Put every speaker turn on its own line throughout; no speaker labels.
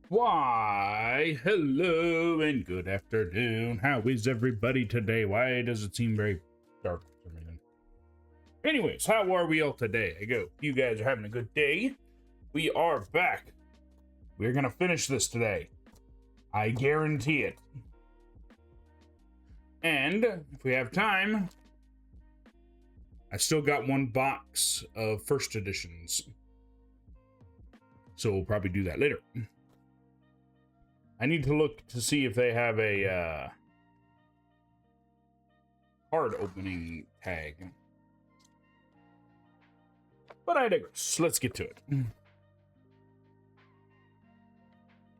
Why, hello and good afternoon. How is everybody today? Why does it seem very dark for some reason? Anyways, how are we all today? I go, you guys are having a good day. We are back. We're gonna finish this today. I guarantee it. And if we have time, I still got one box of first editions. So we'll probably do that later. I need to look to see if they have a card opening tag. But I digress. Let's get to it.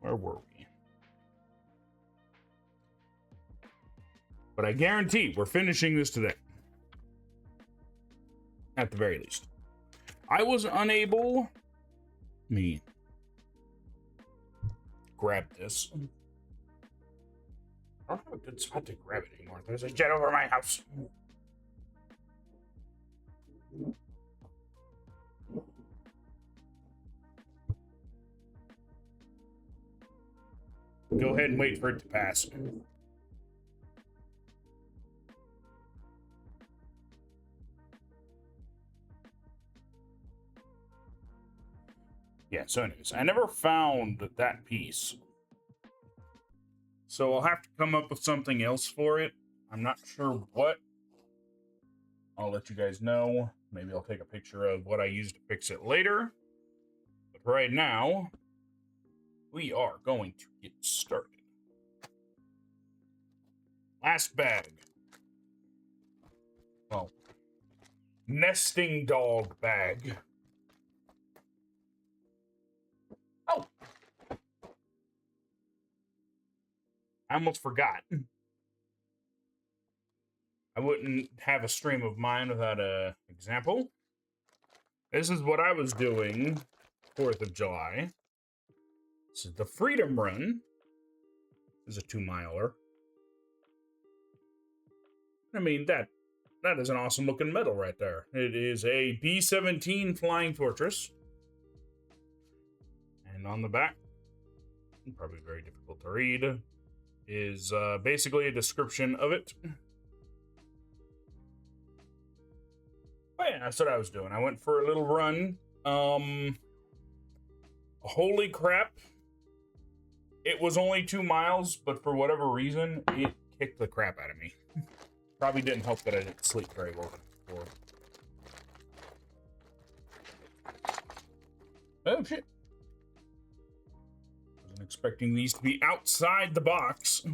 Where were we? But I guarantee we're finishing this today. At the very least. I was unable... grab this. I don't have a good spot to grab it anymore. There's a jet over my house. Go ahead and wait for it to pass. Yeah, so anyways, I never found that piece. So I'll have to come up with something else for it. I'm not sure what. I'll let you guys know. Maybe I'll take a picture of what I used to fix it later. But right now, we are going to get started. Last bag. Well, nesting dog bag. Oh! I almost forgot. I wouldn't have a stream of mine without an example. This is what I was doing 4th of July. This is the Freedom Run. This is a 2-miler. I mean, that is an awesome looking medal right there. It is a B-17 Flying Fortress. And on the back, probably very difficult to read, is basically a description of it. But yeah, that's what I was doing. I went for a little run. Holy crap. It was only 2 miles, but for whatever reason, it kicked the crap out of me. Probably didn't help that I didn't sleep very well before. Oh, shit. Wasn't expecting these to be outside the box.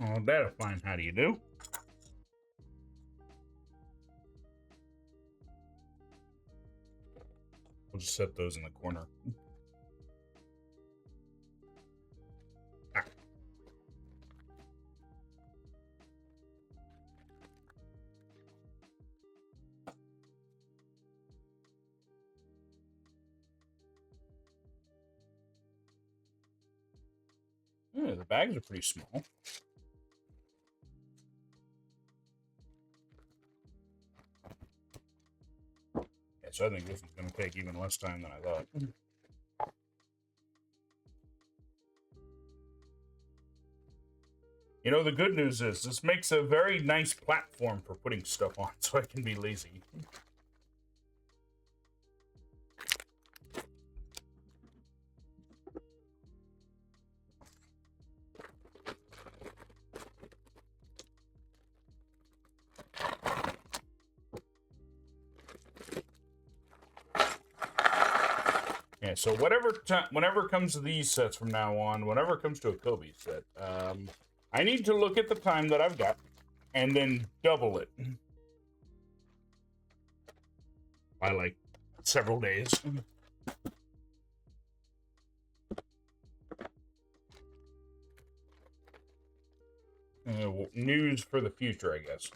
Oh, that'll find. How do you do? We'll just set those in the corner. Ah. Yeah, the bags are pretty small. Yeah, so I think this is going to take even less time than I thought. You know, the good news is this makes a very nice platform for putting stuff on, so I can be lazy. Yeah, so whenever it comes to these sets from now on, whenever it comes to a Kobe set, I need to look at the time that I've got and then double it by like several days. News for the future, I guess.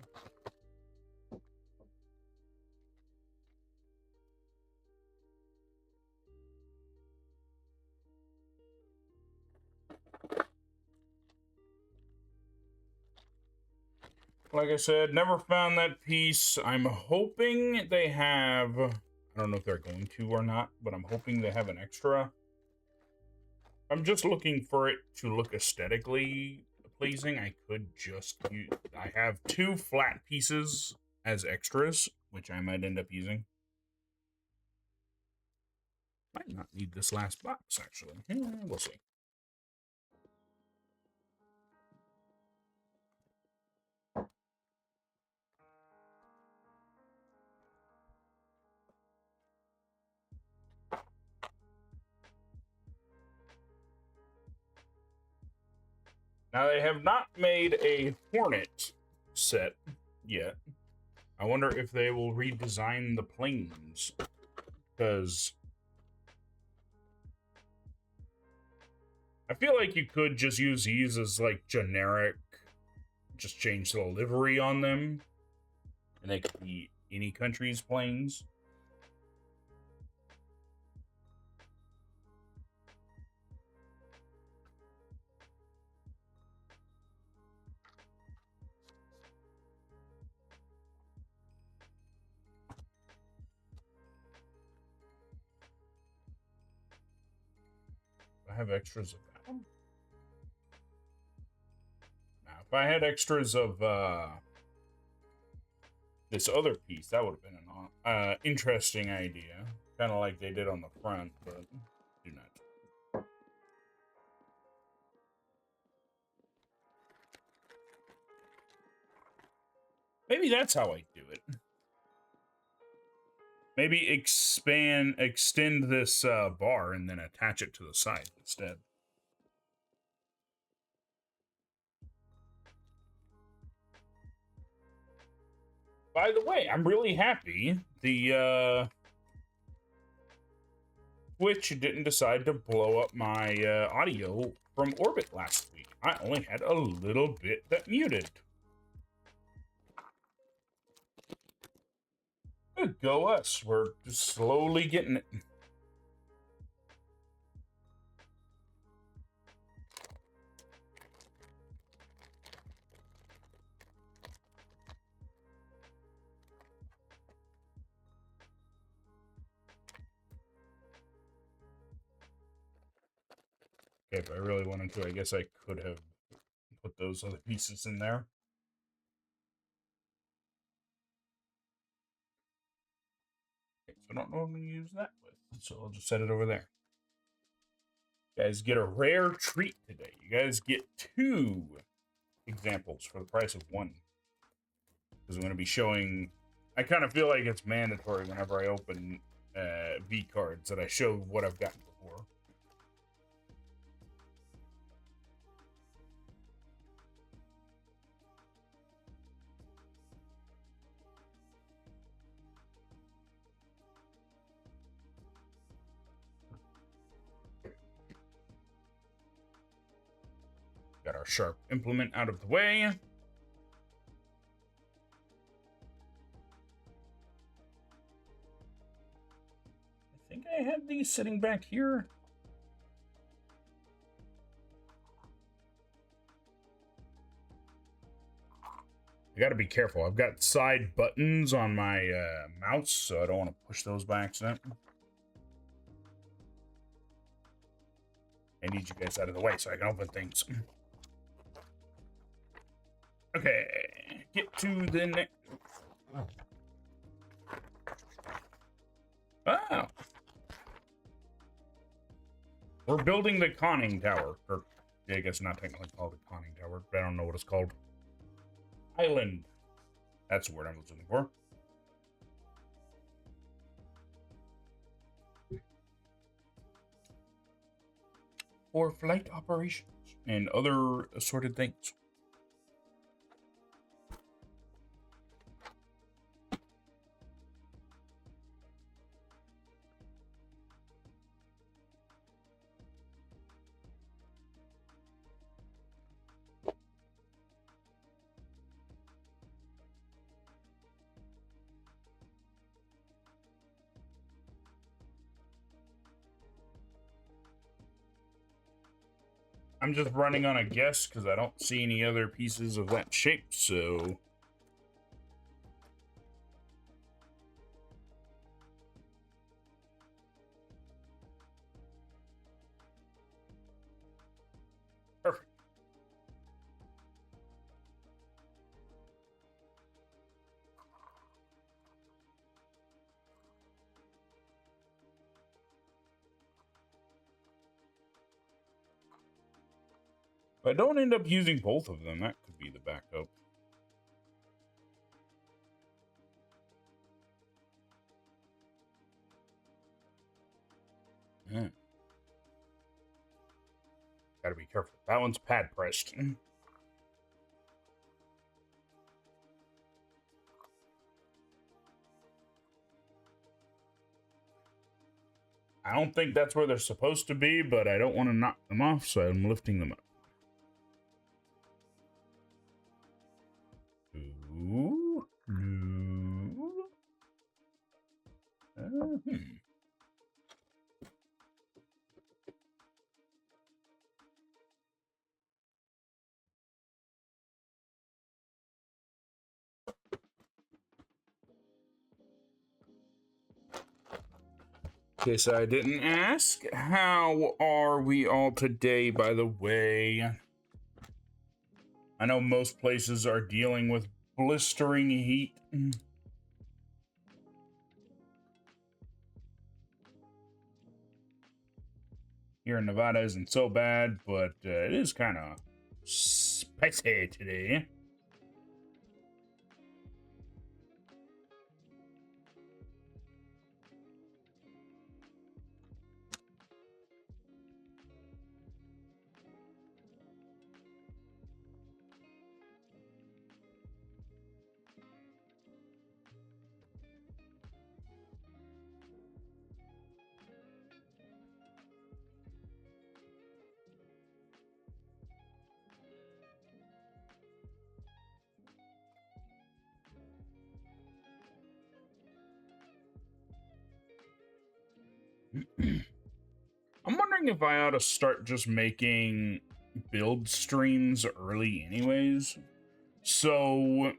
like I said, never found that piece. I'm hoping they have, I don't know if they're going to or not, but I'm hoping they have an extra. I'm just looking for it to look aesthetically pleasing. I could just use, I have 2 flat pieces as extras, which I might end up using. Might not need this last box, actually. We'll see. Now, they have not made a Hornet set yet. I wonder if they will redesign the planes, because I feel like you could just use these as, like, generic, just change the livery on them, and they could be any country's planes. I have extras of that one. Now, if I had extras of this other piece, that would have been an interesting idea. Kind of like they did on the front, but do not. Maybe that's how I do it. Maybe extend this bar and then attach it to the side instead. By the way, I'm really happy the Twitch didn't decide to blow up my audio from orbit last week. I only had a little bit that muted. Good go us. We're just slowly getting it. Okay, if I really wanted to, I guess I could have put those other pieces in there. Okay, so I don't know what I'm going to use that with, so I'll just set it over there. You guys get a rare treat today. You guys get 2 examples for the price of 1. Because I'm going to be showing... I kind of feel like it's mandatory whenever I open VCards that I show what I've gotten before. Got our sharp implement out of the way. I think I had these sitting back here. I gotta be careful. I've got side buttons on my mouse, so I don't want to push those by accident. I need you guys out of the way so I can open things. Okay, get to the next. Oh. We're building the conning tower. Or, I guess not technically called a conning tower, but I don't know what it's called. Island. That's the word I was looking for. For flight operations and other assorted things. I'm just running on a guess because I don't see any other pieces of that shape, so I don't end up using both of them, that could be the backup. Yeah. Gotta be careful. That one's pad pressed. I don't think that's where they're supposed to be, but I don't want to knock them off, so I'm lifting them up. Ooh. Ooh. In case I didn't ask, how are we all today, by the way? I know most places are dealing with blistering heat. Here in Nevada isn't so bad, but it is kind of spicy today. I'm wondering if I ought to start just making build streams early anyways. So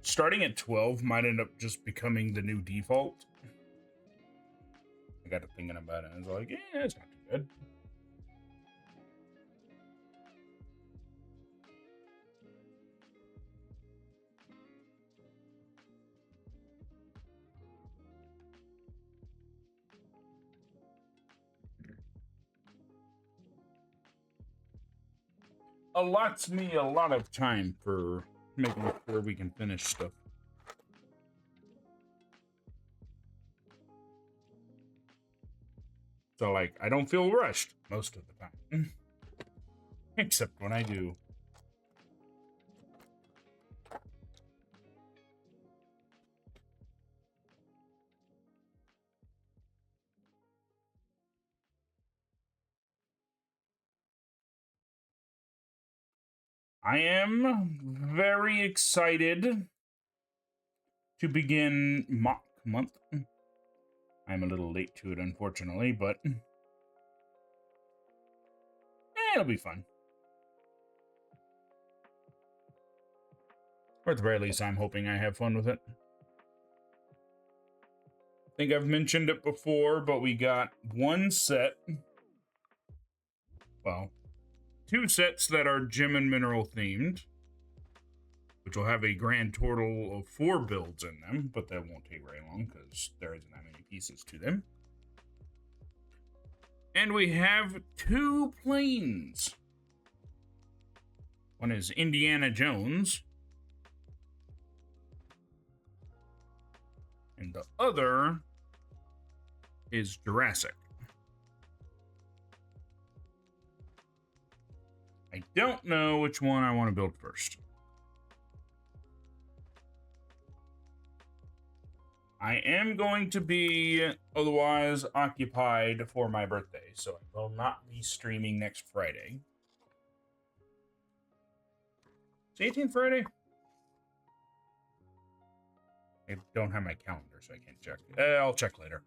starting at 12 might end up just becoming the new default. I got to thinking about it. I was like, yeah, it's not too good. Allots me a lot of time for making sure we can finish stuff. So, like, I don't feel rushed most of the time. Except when I do. I am very excited to begin mock month. I'm a little late to it, unfortunately, but it'll be fun. Or at the very least, I'm hoping I have fun with it. I think I've mentioned it before, but we got one set. Well, two sets that are gem and mineral themed, which will have a grand total of 4 builds in them, but that won't take very long because there isn't that many pieces to them. And we have 2 planes. One is Indiana Jones, and the other is Jurassic. I don't know which one I want to build first. I am going to be otherwise occupied for my birthday, so I will not be streaming next Friday. It's 18th Friday? I don't have my calendar, so I can't check. I'll check later.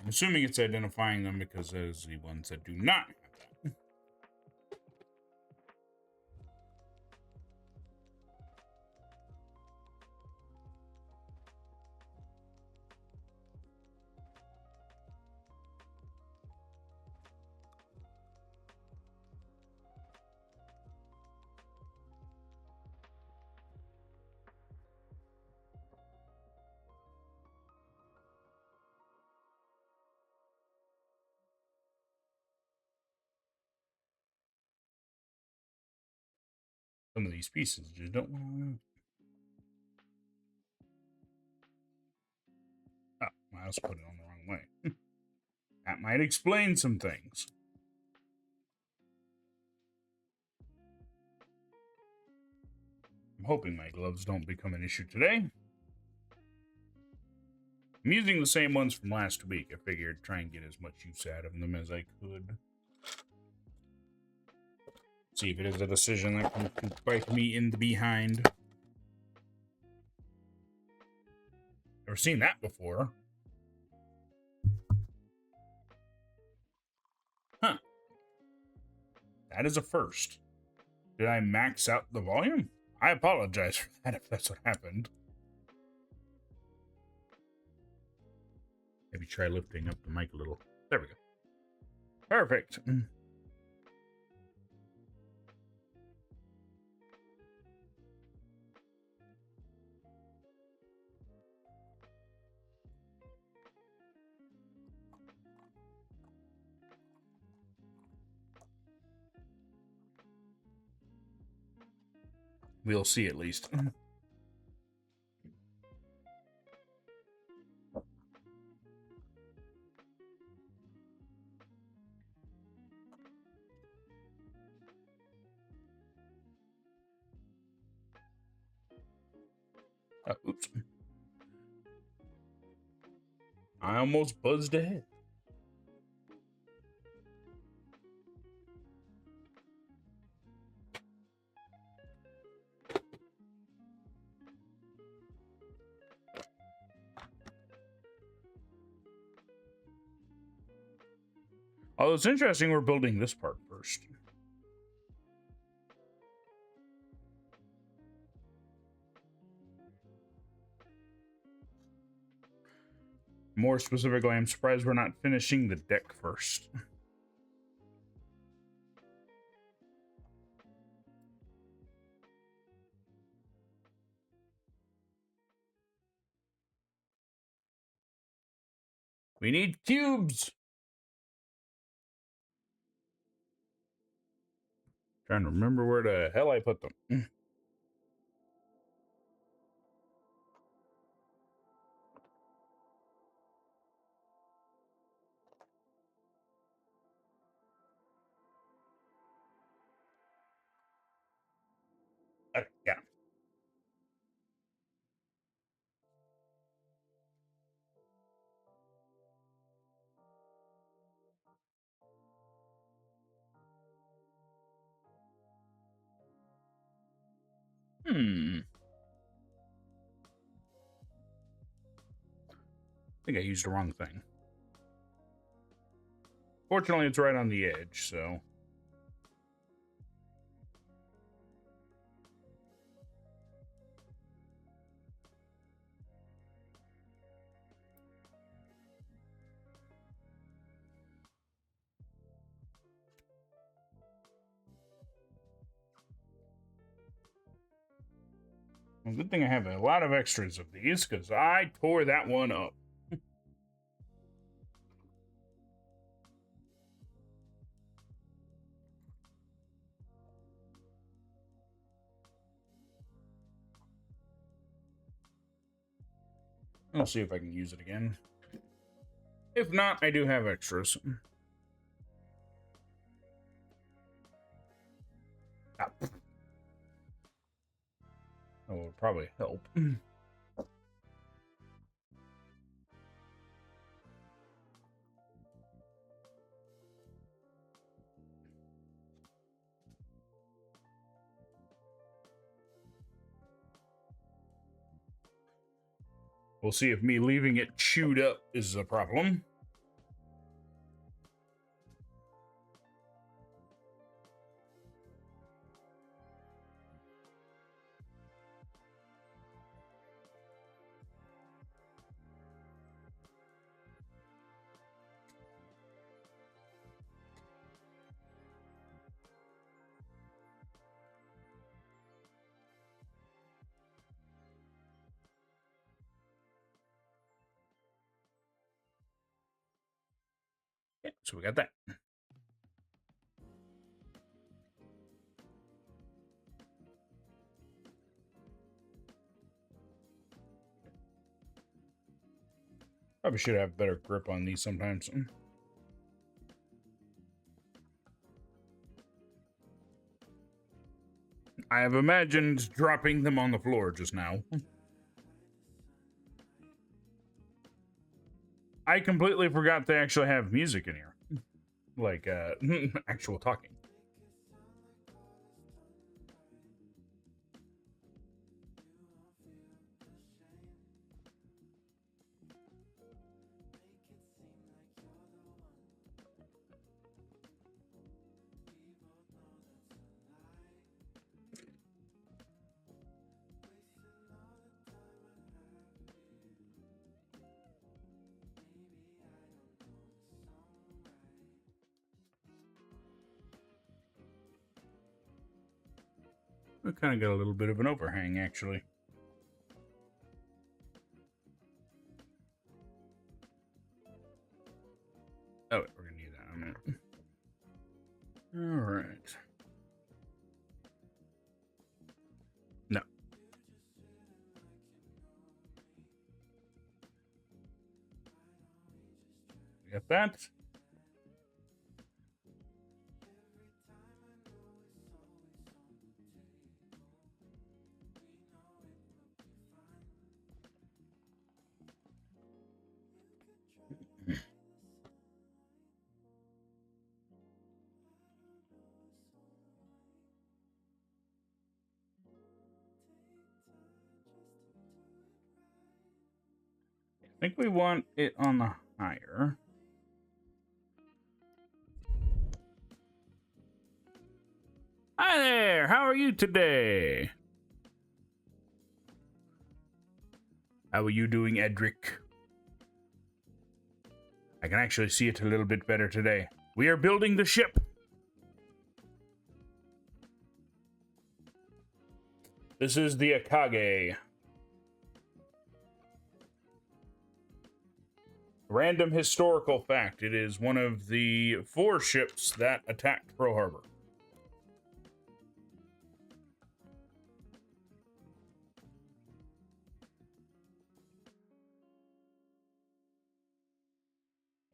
I'm assuming it's identifying them because there's the ones that do not have that. Some of these pieces just don't want to... Oh, I also put it on the wrong way. That might explain some things. I'm hoping my gloves don't become an issue today. I'm using the same ones from last week. I figured try and get as much use out of them as I could. See if it is a decision that can bite me in the behind. Never seen that before. Huh. That is a first. Did I max out the volume? I apologize for that if that's what happened. Maybe try lifting up the mic a little. There we go. Perfect. We'll see at least. Oops. I almost buzzed ahead. Oh, it's interesting we're building this part first. More specifically, I'm surprised we're not finishing the deck first. We need cubes! Trying to remember where the hell I put them. Yeah. I think I used the wrong thing. Fortunately, it's right on the edge, so... Well, good thing I have a lot of extras of these, because I tore that one up. I'll see if I can use it again. If not, I do have extras. That will probably help. We'll see if me leaving it chewed up is a problem. Yeah, so we got that. Probably should have better grip on these sometimes. I have imagined dropping them on the floor just now. I completely forgot they actually have music in here. Like, actual talking. We kind of got a little bit of an overhang, actually. Oh, wait, we're gonna need that in a minute. All right. No. We got that. I think we want it on the higher. Hi there, how are you today? How are you doing, Edric? I can actually see it a little bit better today. We are building the ship. This is the Akagi. Random historical fact. It is one of the 4 ships that attacked Pearl Harbor.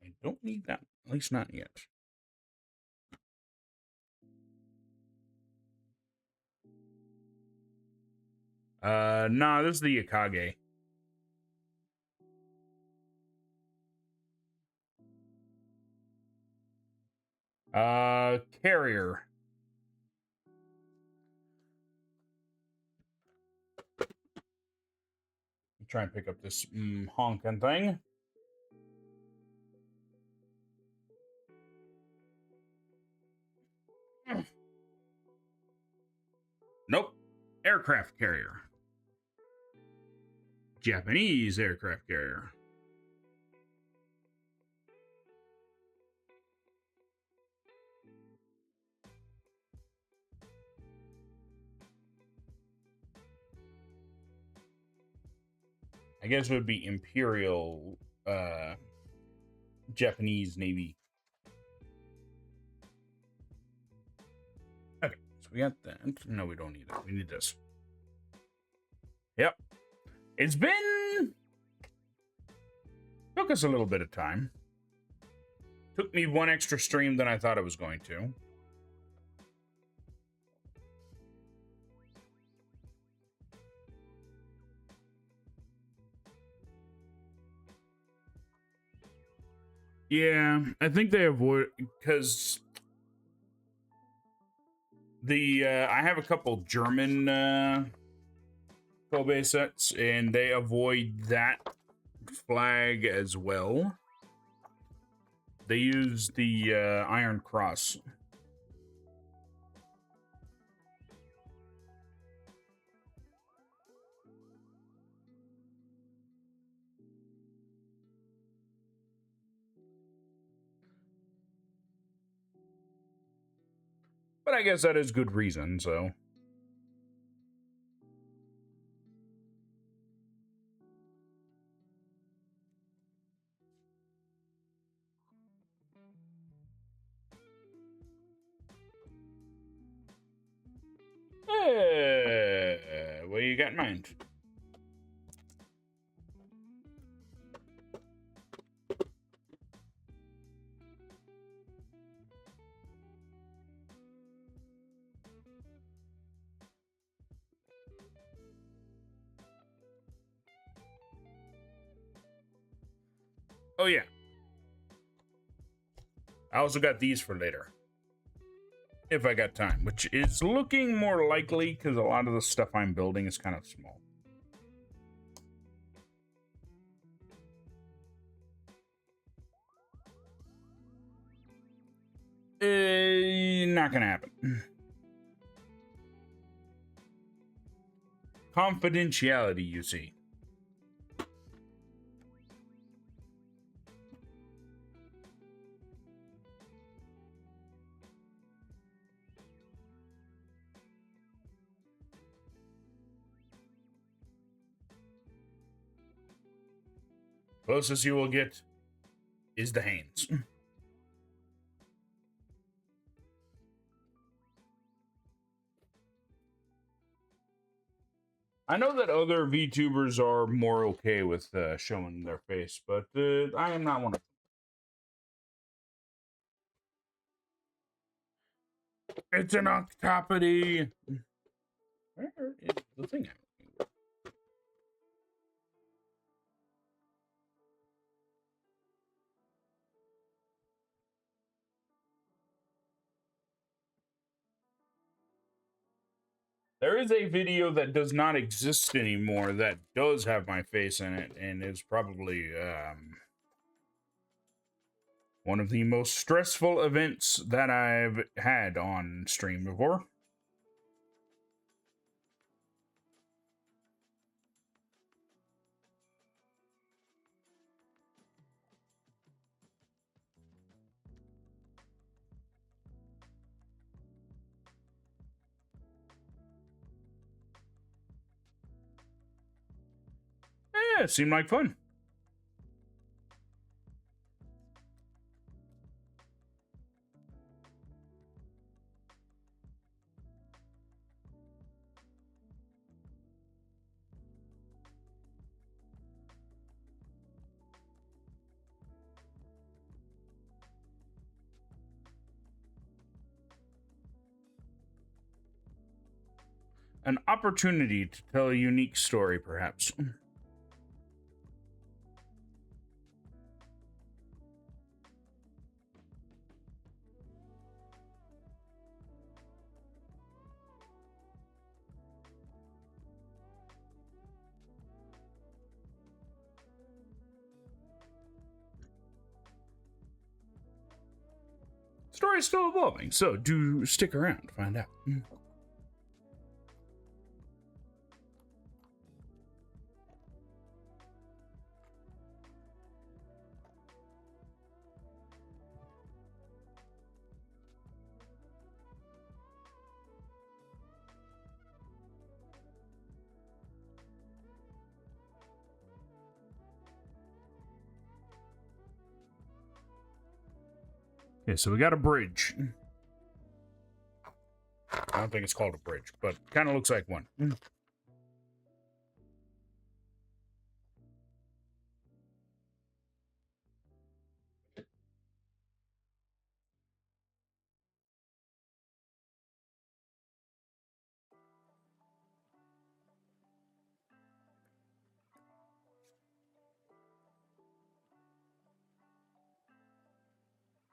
I don't need that. At least not yet. Nah, this is the Akagi. Carrier. Try and pick up this honking thing. Nope. Aircraft carrier. Japanese aircraft carrier. I guess it would be Imperial Japanese Navy. Okay, so we got that. No, we don't need that. We need this. Yep. It's been... Took us a little bit of time. Took me one extra stream than I thought it was going to. Yeah, I think they avoid... Because... I have a couple German Kobe sets, and they avoid that flag as well. They use the Iron Cross. But I guess that is good reason, so... What do you got in mind? Oh, yeah. I also got these for later. If I got time, which is looking more likely because a lot of the stuff I'm building is kind of small. Not gonna happen. Confidentiality, you see. Closest you will get is the hands. I know that other VTubers are more okay with showing their face, but I am not one of them. It's an octopody. Where is the thing? There is a video that does not exist anymore that does have my face in it, and is probably one of the most stressful events that I've had on stream before. Yeah, it seemed like fun. An opportunity to tell a unique story, perhaps. Story's still evolving, so do stick around to find out. Okay, so we got a bridge. I don't think it's called a bridge, but kind of looks like one.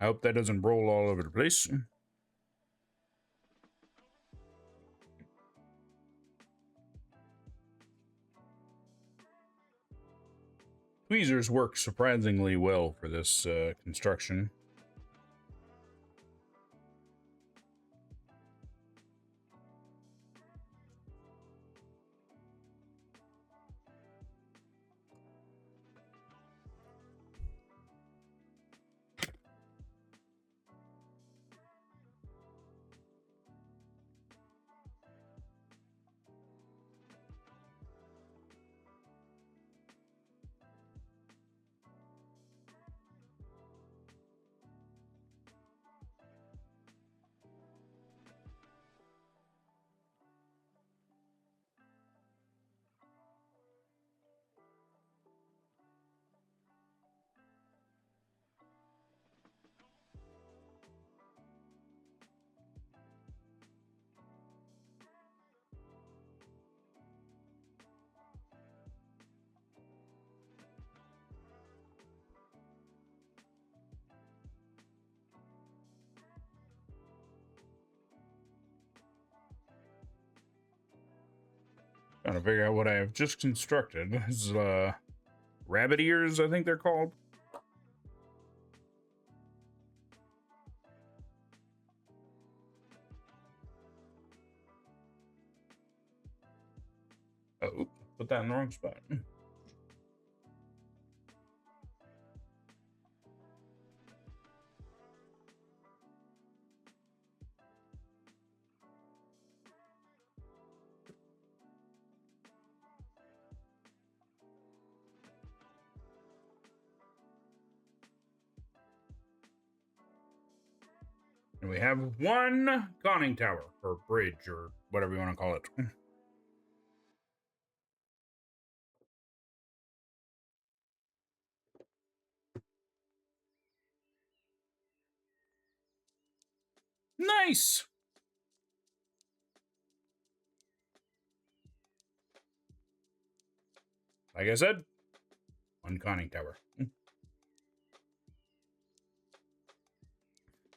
I hope that doesn't roll all over the place. Tweezers work surprisingly well for this construction. Trying to figure out what I have just constructed. This is, rabbit ears, I think they're called. Oh, put that in the wrong spot. And we have one conning tower, or bridge, or whatever you want to call it. Nice! Like I said, one conning tower.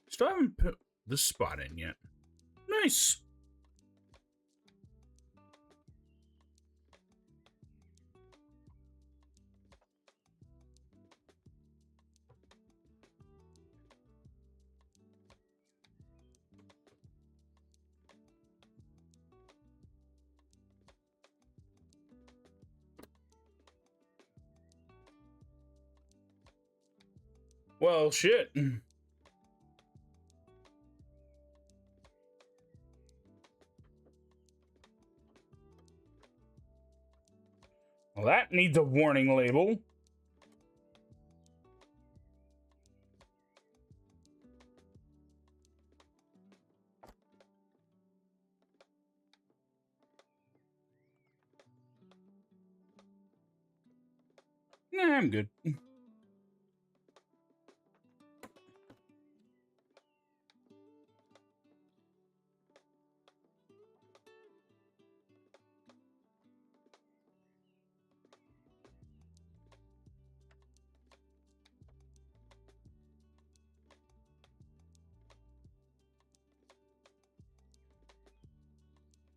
Still haven't put this spot in yet. Nice! Well, shit. Well, that needs a warning label. Nah, I'm good.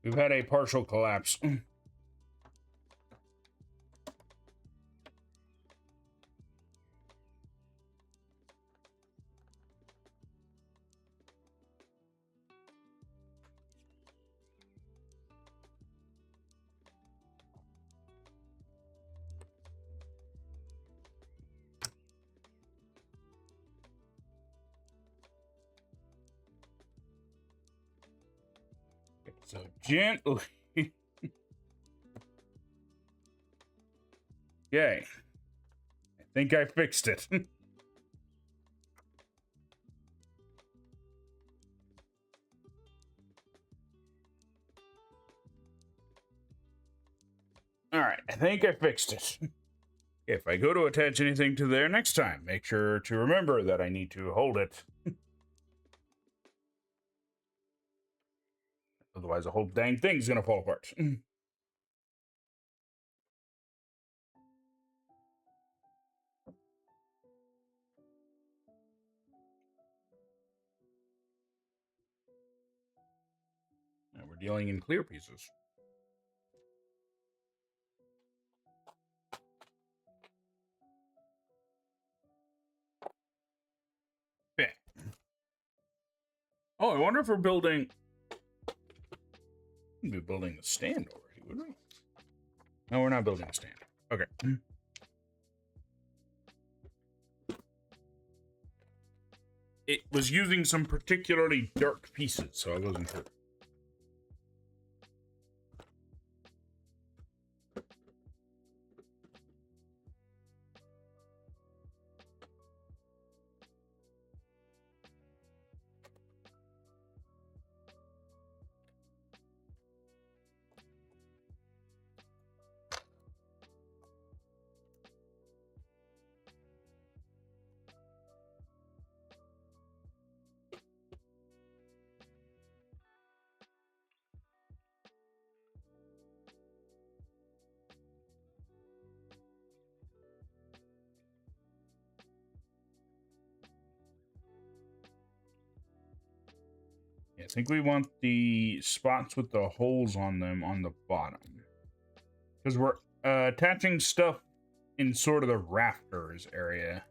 We've had a partial collapse. So gently. Yay. I think I fixed it. Alright, I think I fixed it. If I go to attach anything to there next time, make sure to remember that I need to hold it. Otherwise, the whole dang thing's gonna fall apart. Now we're dealing in clear pieces. Yeah. Oh, I wonder if we're building... We'd be building the stand already, would we? No, we're not building a stand. Okay. It was using some particularly dark pieces, so I wasn't sure. I think we want the spots with the holes on them on the bottom. Because we're attaching stuff in sort of the rafters area.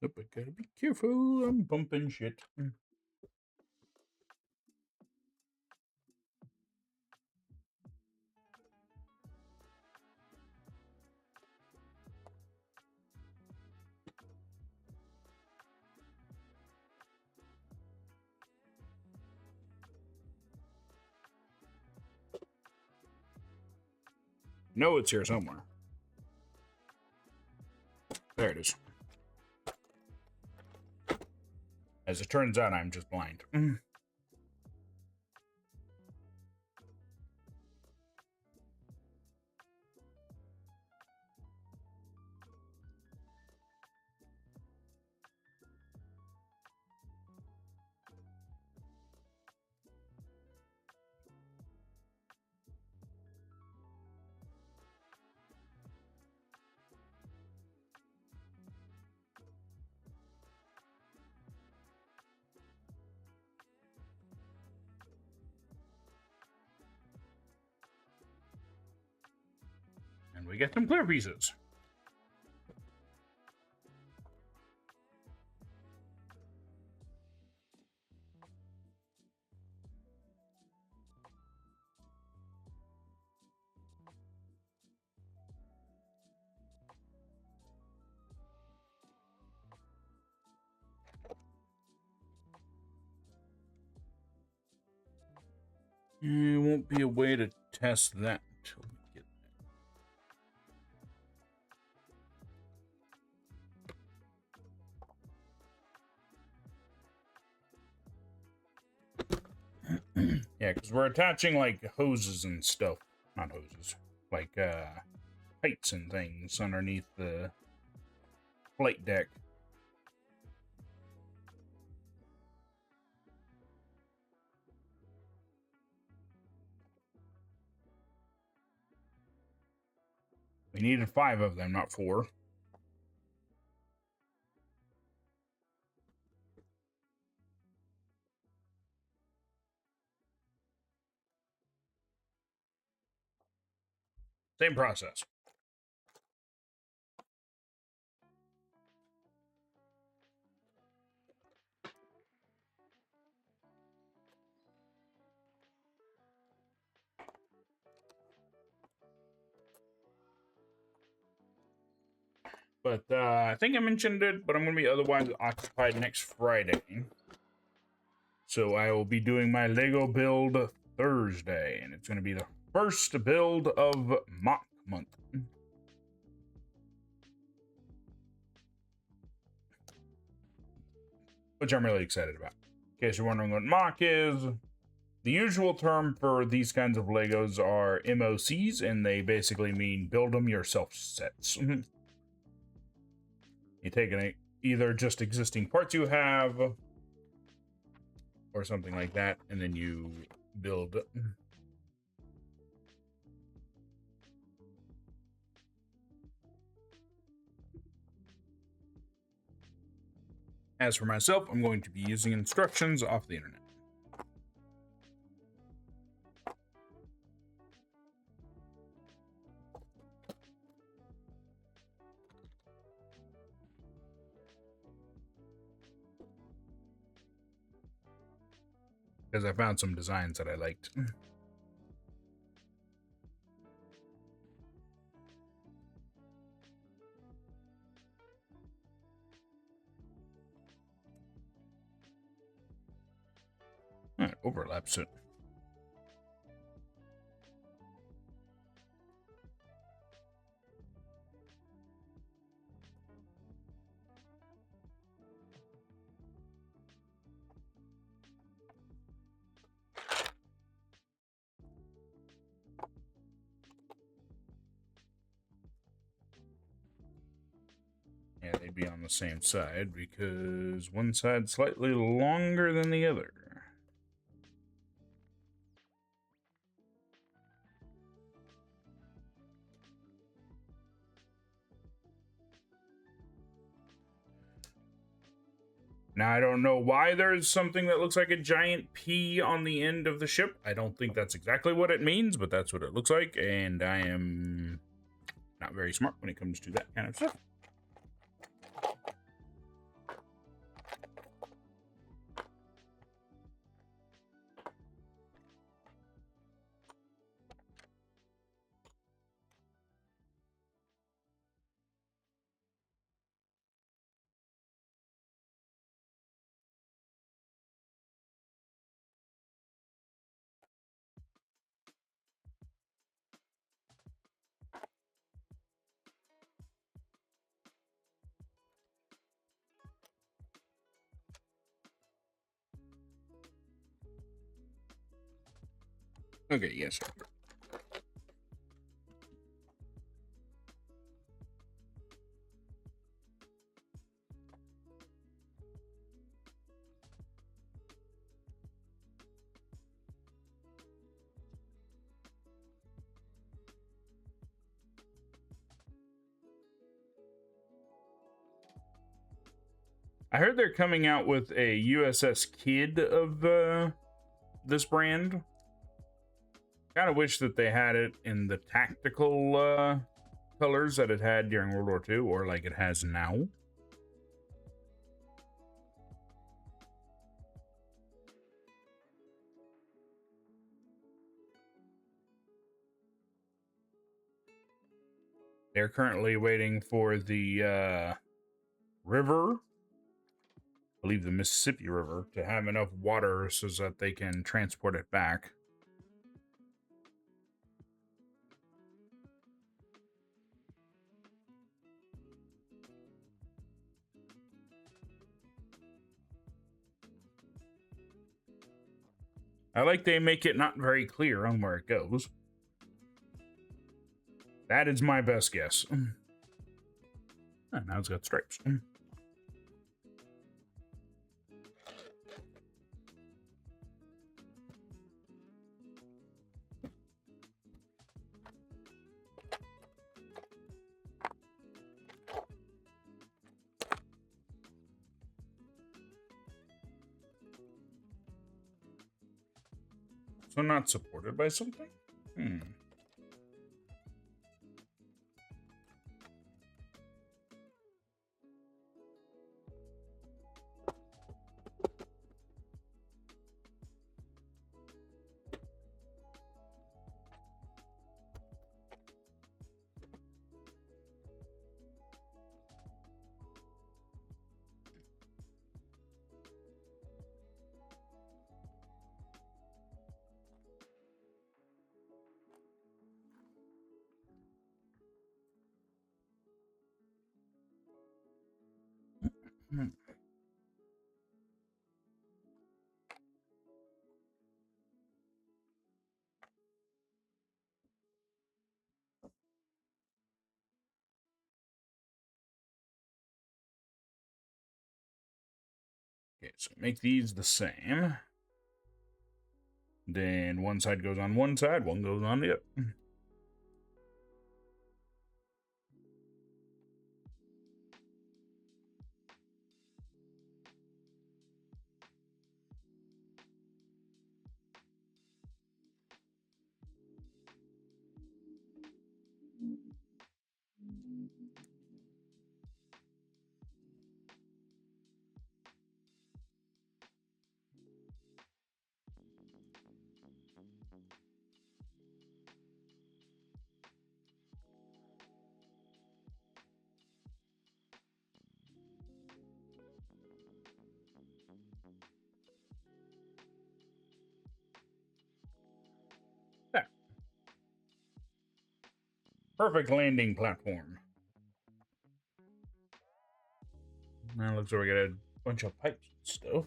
Nope, I gotta be careful. I'm bumping shit. No, it's here somewhere. There it is. As it turns out, I'm just blind. And we get some clear pieces. There won't be a way to test that until we get there. Yeah, because we're attaching like hoses and stuff. Not hoses. Like pipes and things underneath the flight deck. We needed 5 of them, not 4. Same process. But I think I mentioned it, but I'm going to be otherwise occupied next Friday. So I will be doing my Lego build Thursday, and it's going to be the first build of Mock Month. Which I'm really excited about. In case you're wondering what Mock is, the usual term for these kinds of Legos are MOCs, and they basically mean build them yourself sets. You take either just existing parts you have, or something like that, and then you build. As for myself, I'm going to be using instructions off the internet. Because I found some designs that I liked. It overlaps it. Yeah, they be on the same side because one side's slightly longer than the other. Now, I don't know why there's something that looks like a giant P on the end of the ship. I don't think that's exactly what it means, but that's what it looks like, and I am not very smart when it comes to that kind of stuff. Okay, yes. I heard they're coming out with a USS Kidd of this brand. Kind of wish that they had it in the tactical colors that it had during World War II, or like it has now. They're currently waiting for the river, I believe the Mississippi River, to have enough water so that they can transport it back. I like they make it not very clear on where it goes. That is my best guess. Oh, now it's got stripes. So not supported by something? Okay, so make these the same. Then one side goes on one side, one goes on the other. There. Perfect landing platform. Now looks like we got a bunch of pipes and stuff.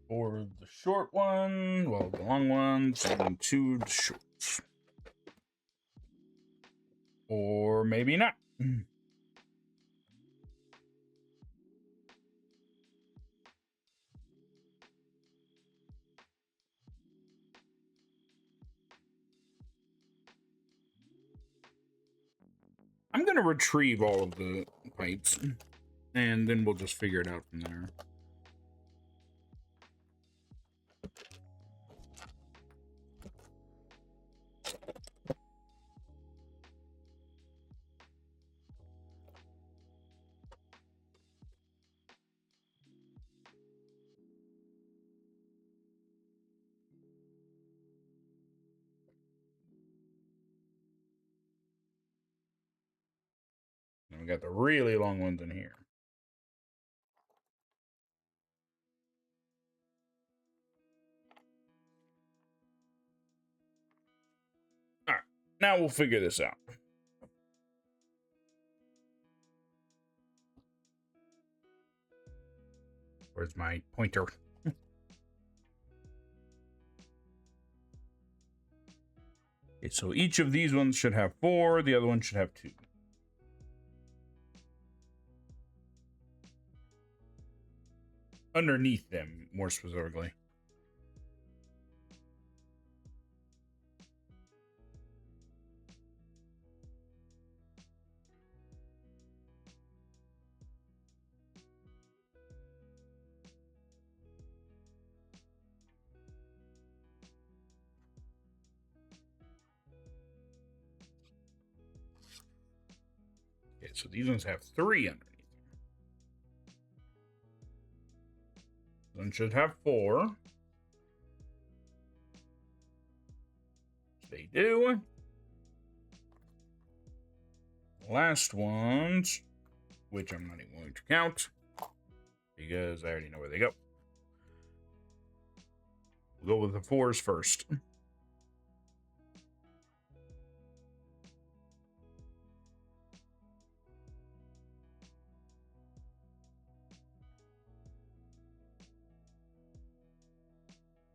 for the short one, well, the long ones, and 2 the shorts. Or maybe not. I'm going to retrieve all of the pipes, and then we'll just figure it out from there. And we got the really long ones in here. All right, now we'll figure this out. Where's my pointer? Okay, so each of these ones should have 4. The other one should have 2. Underneath them, more specifically. Okay, so these ones have 3 underneath. This one should have 4. They do. Last ones, which I'm not even going to count, because I already know where they go. We'll go with the 4s first.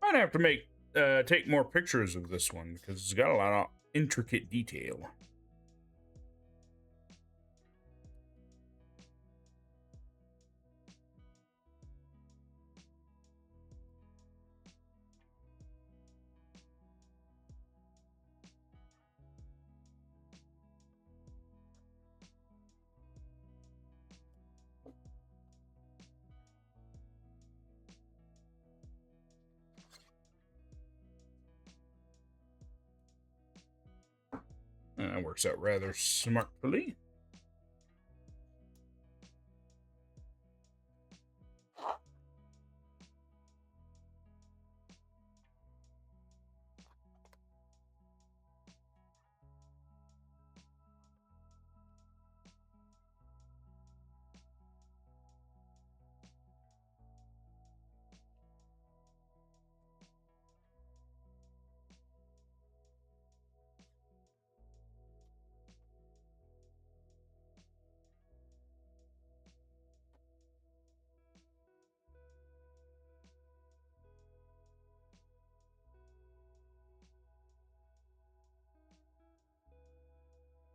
Might have to take more pictures of this one because it's got a lot of intricate detail. That works out rather smartly.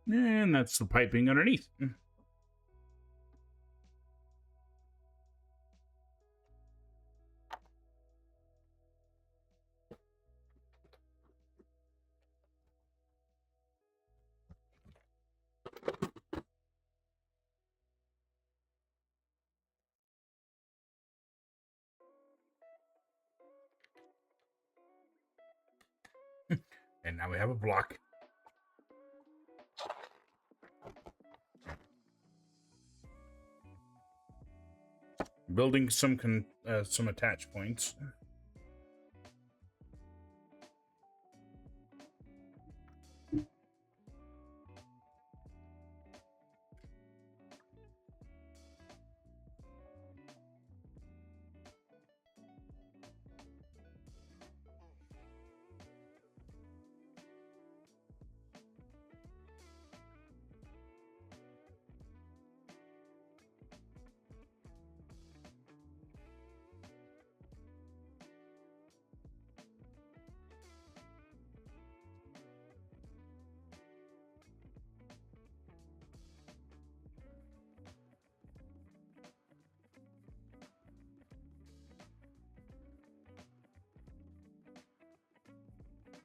And that's the piping underneath. And now we have a block. Building some attach points.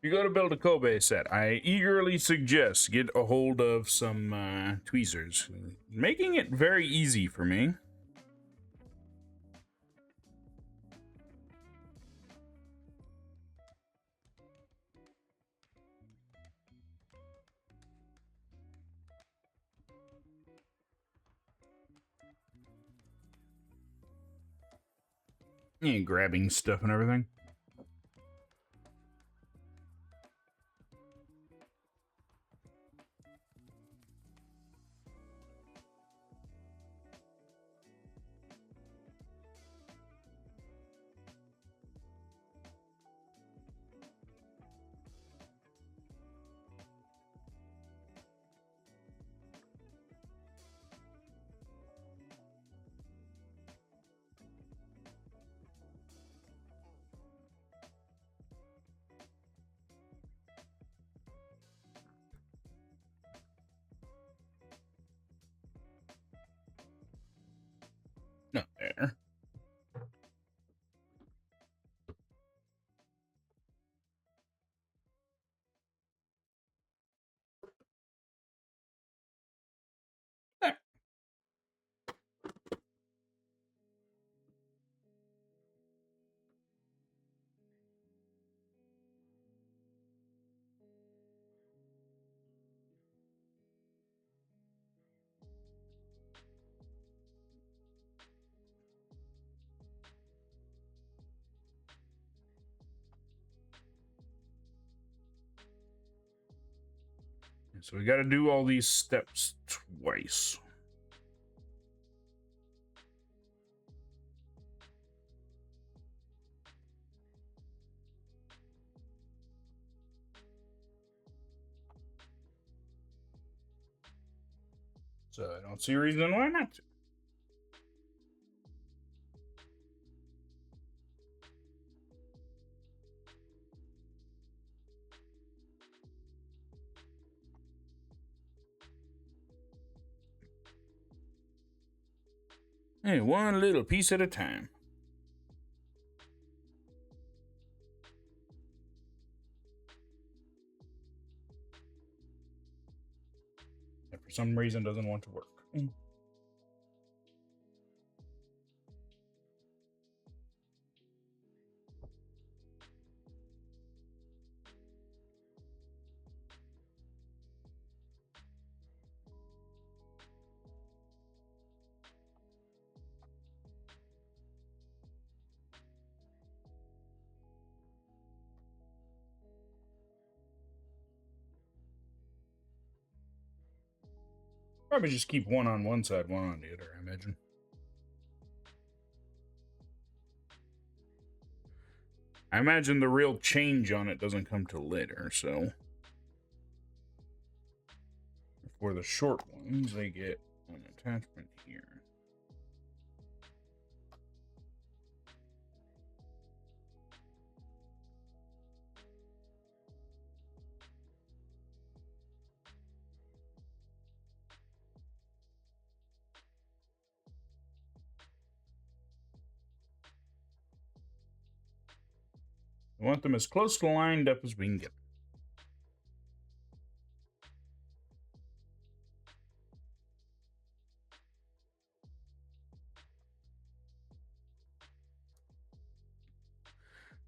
you go to build a Kobe set, I eagerly suggest get a hold of some tweezers, making it very easy for me. Yeah, grabbing stuff and everything. Not there. There. So we got to do all these steps twice. So I don't see a reason why not to. Hey, one little piece at a time. That for some reason doesn't want to work. Probably just keep one on one side, one on the other, I imagine. I imagine the real change on it doesn't come till later, so for the short ones, they get an attachment here. We want them as close to lined up as we can get.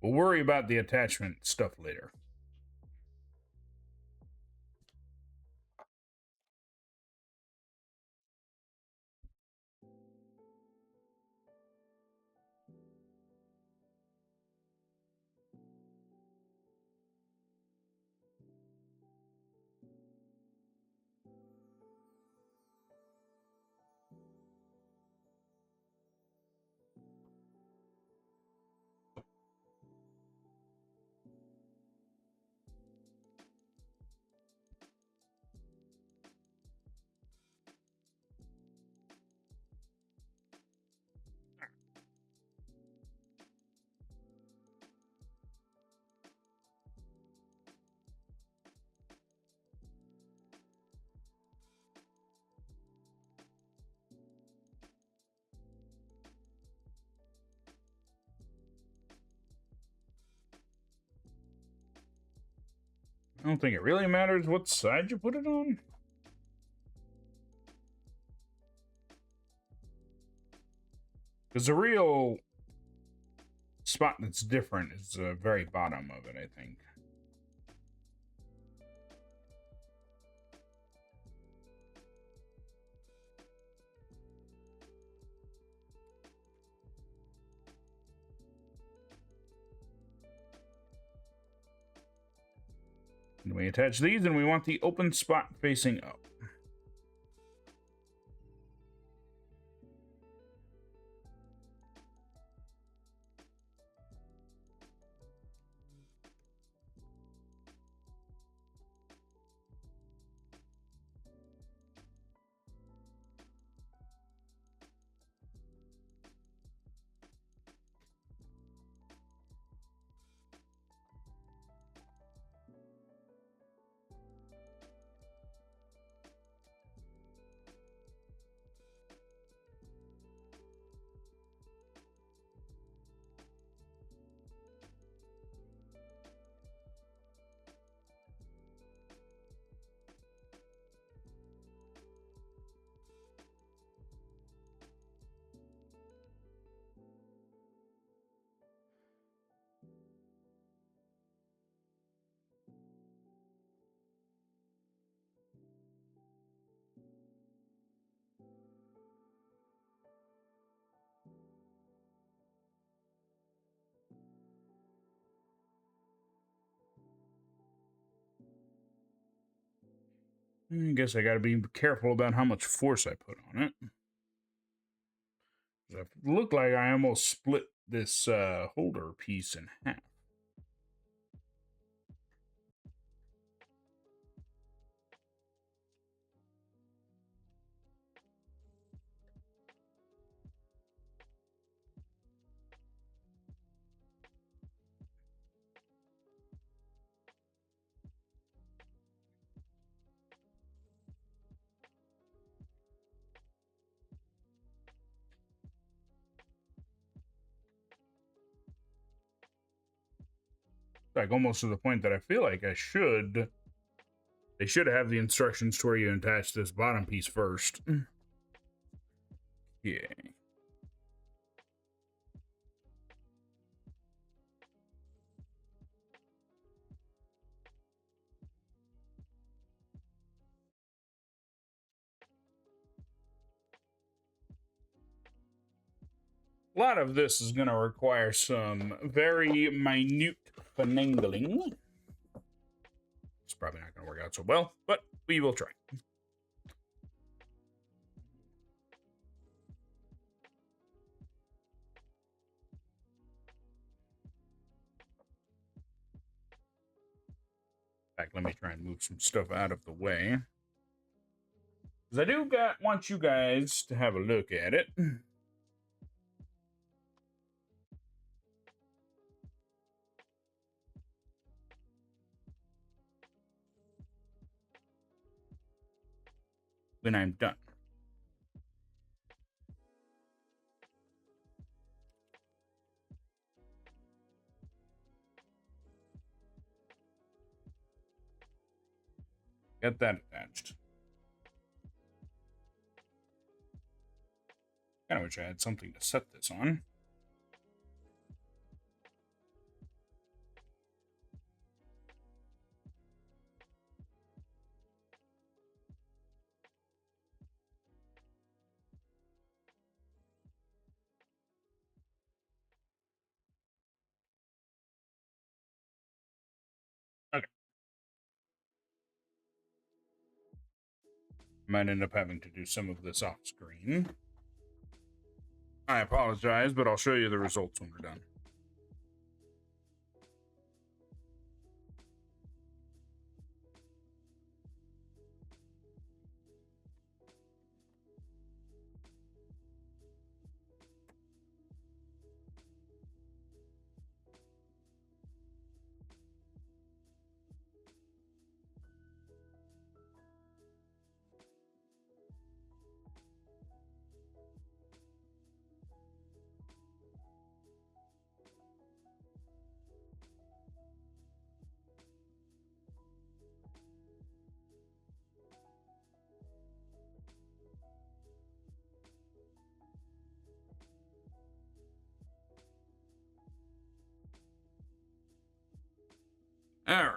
We'll worry about the attachment stuff later. I don't think it really matters what side you put it on. Because the real spot that's different is the very bottom of it, I think. And we attach these, and we want the open spot facing up. I guess I gotta be careful about how much force I put on it. It looked like I almost split this holder piece in half. Like almost to the point that I feel like they should have the instructions to where you attach this bottom piece first. Yeah. A lot of this is going to require some very minute finagling. It's probably not going to work out so well, but we will try. In fact, let me try and move some stuff out of the way. Because I want you guys to have a look at it. When I'm done. Get that attached. Kind of wish I had something to set this on. Okay. Might end up having to do some of this off screen. I apologize, but I'll show you the results when we're done. All right.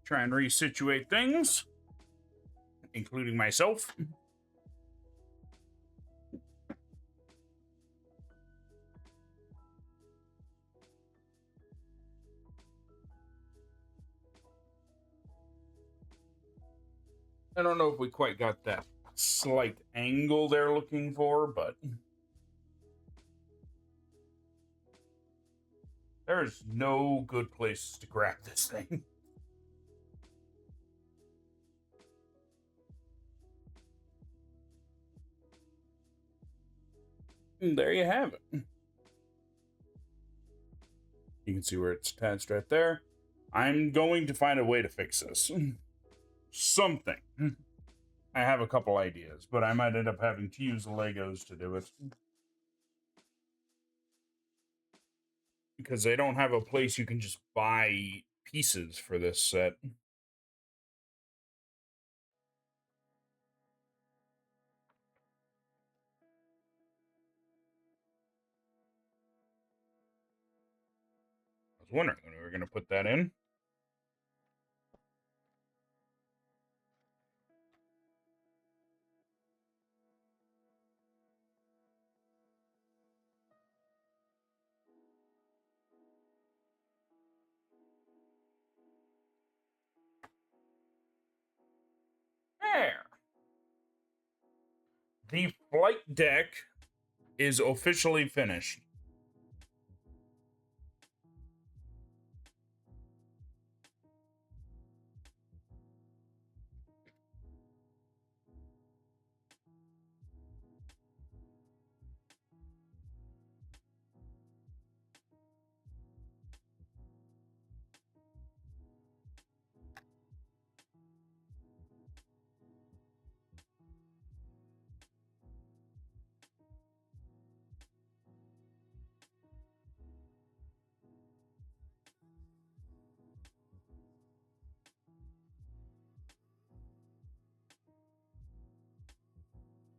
Try and resituate things, including myself. I don't know if we quite got that slight angle they're looking for, but there's no good place to grab this thing. And there you have it. You can see where it's attached right there. I'm going to find a way to fix this. Something. I have a couple ideas, but I might end up having to use the Legos to do it. Because they don't have a place you can just buy pieces for this set. I was wondering when we were going to put that in. There. The flight deck is officially finished.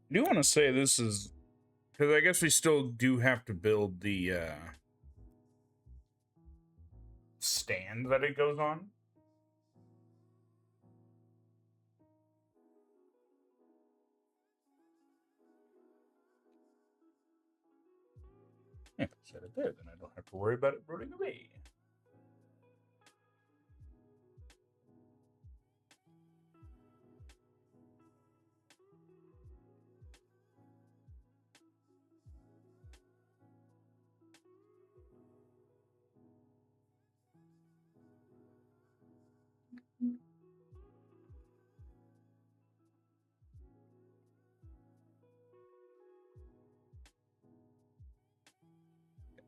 I do want to say this is because I guess we still do have to build the stand that it goes on. If I set it there, then I don't have to worry about it rotting away.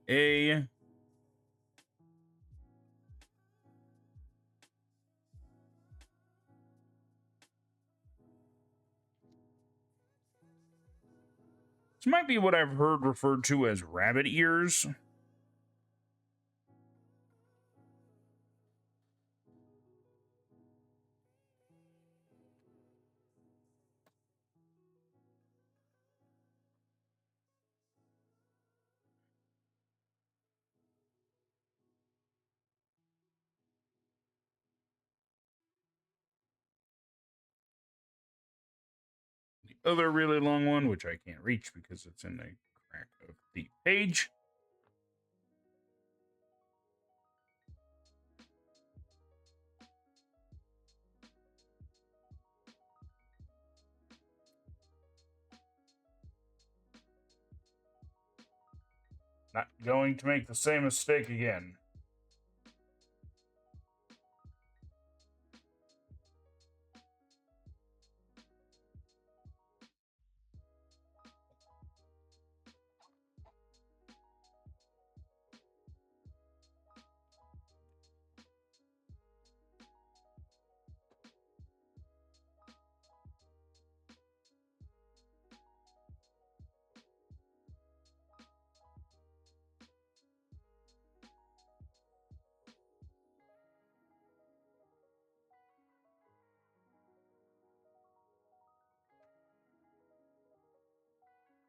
A This might be what I've heard referred to as rabbit ears. The other really long one, which I can't reach because it's in the crack of the page. Not going to make the same mistake again.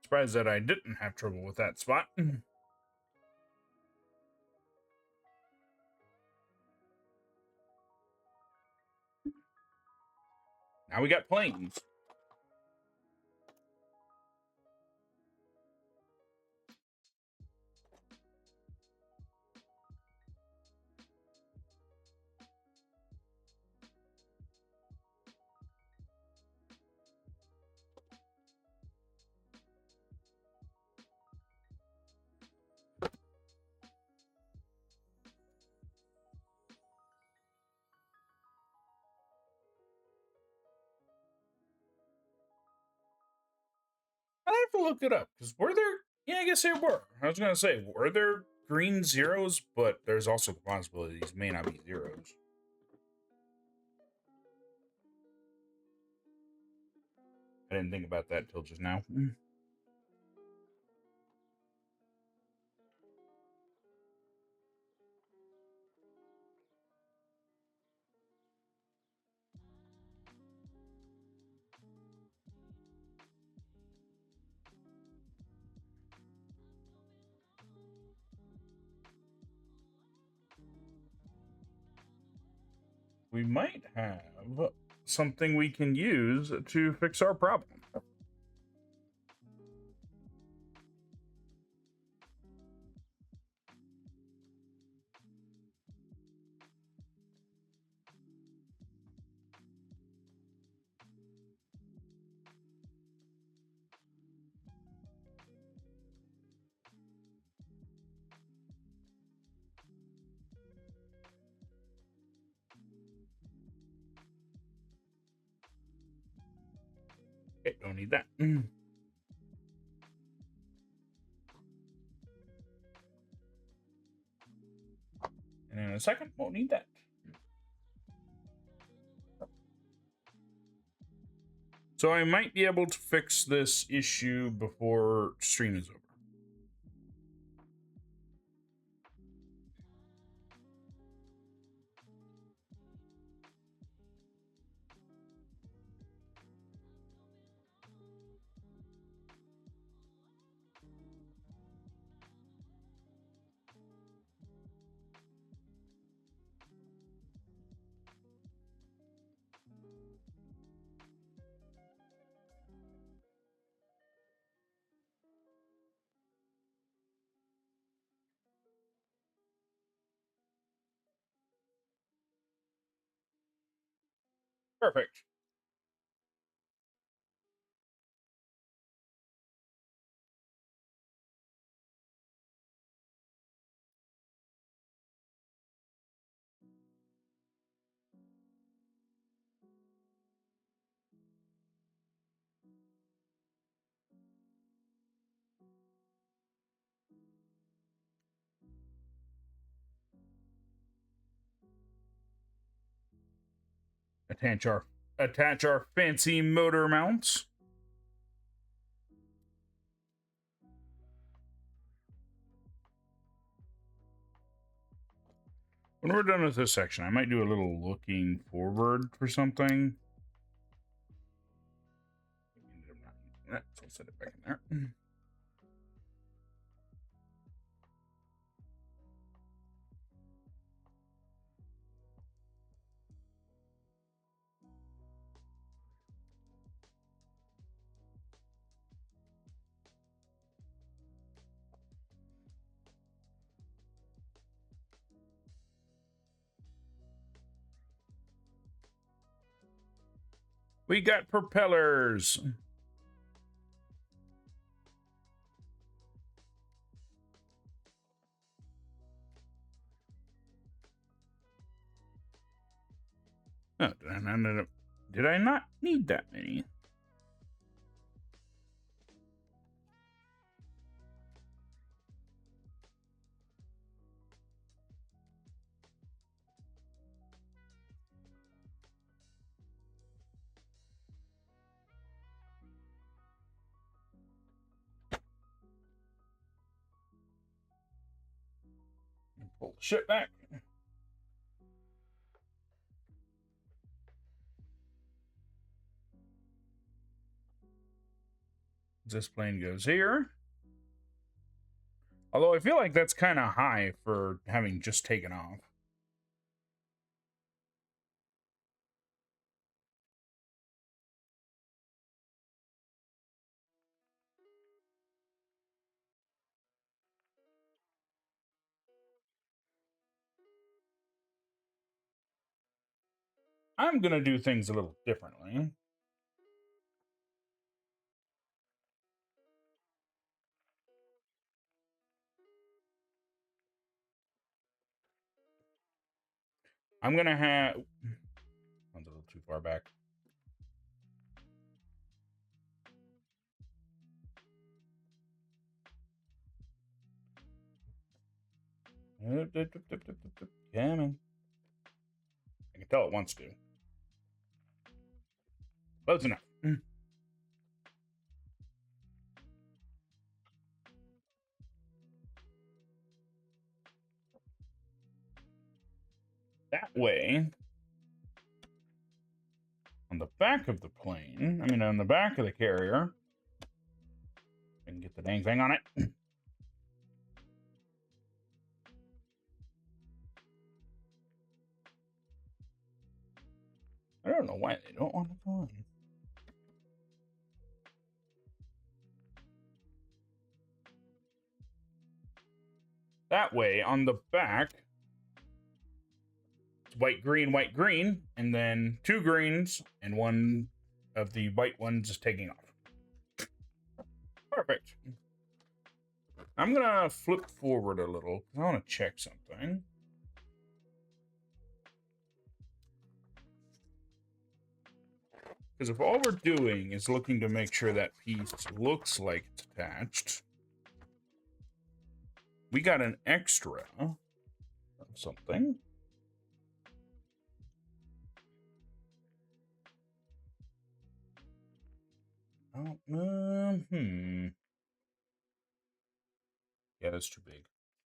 Surprised that I didn't have trouble with that spot. Now we got planes. I have to look it up, because were there... Yeah, I guess there were. I was going to say, were there green zeros? But there's also the possibility these may not be zeros. I didn't think about that till just now. We might have something we can use to fix our problem. Okay, don't need that. And in a second, won't need that. So I might be able to fix this issue before stream is over. Perfect. Attach our fancy motor mounts. When we're done with this section, I might do a little looking forward for something. So I'll set it back in there. We got propellers. Oh, did I not need that many? Pull the ship back. This plane goes here. Although I feel like that's kind of high for having just taken off. I'm going to do things a little differently. I'm going to have... One's a little too far back. Come on. I can tell it wants to. Close enough. That way, on the back of the plane, on the back of the carrier, I can get the dang thing on it. I don't know why they don't want to go on. That way, on the back, it's white, green, and then 2 greens, and one of the white ones is taking off. Perfect. I'm gonna flip forward a little, because I want to check something. Because if all we're doing is looking to make sure that piece looks like it's attached, we got an extra of something. Yeah, that's too big.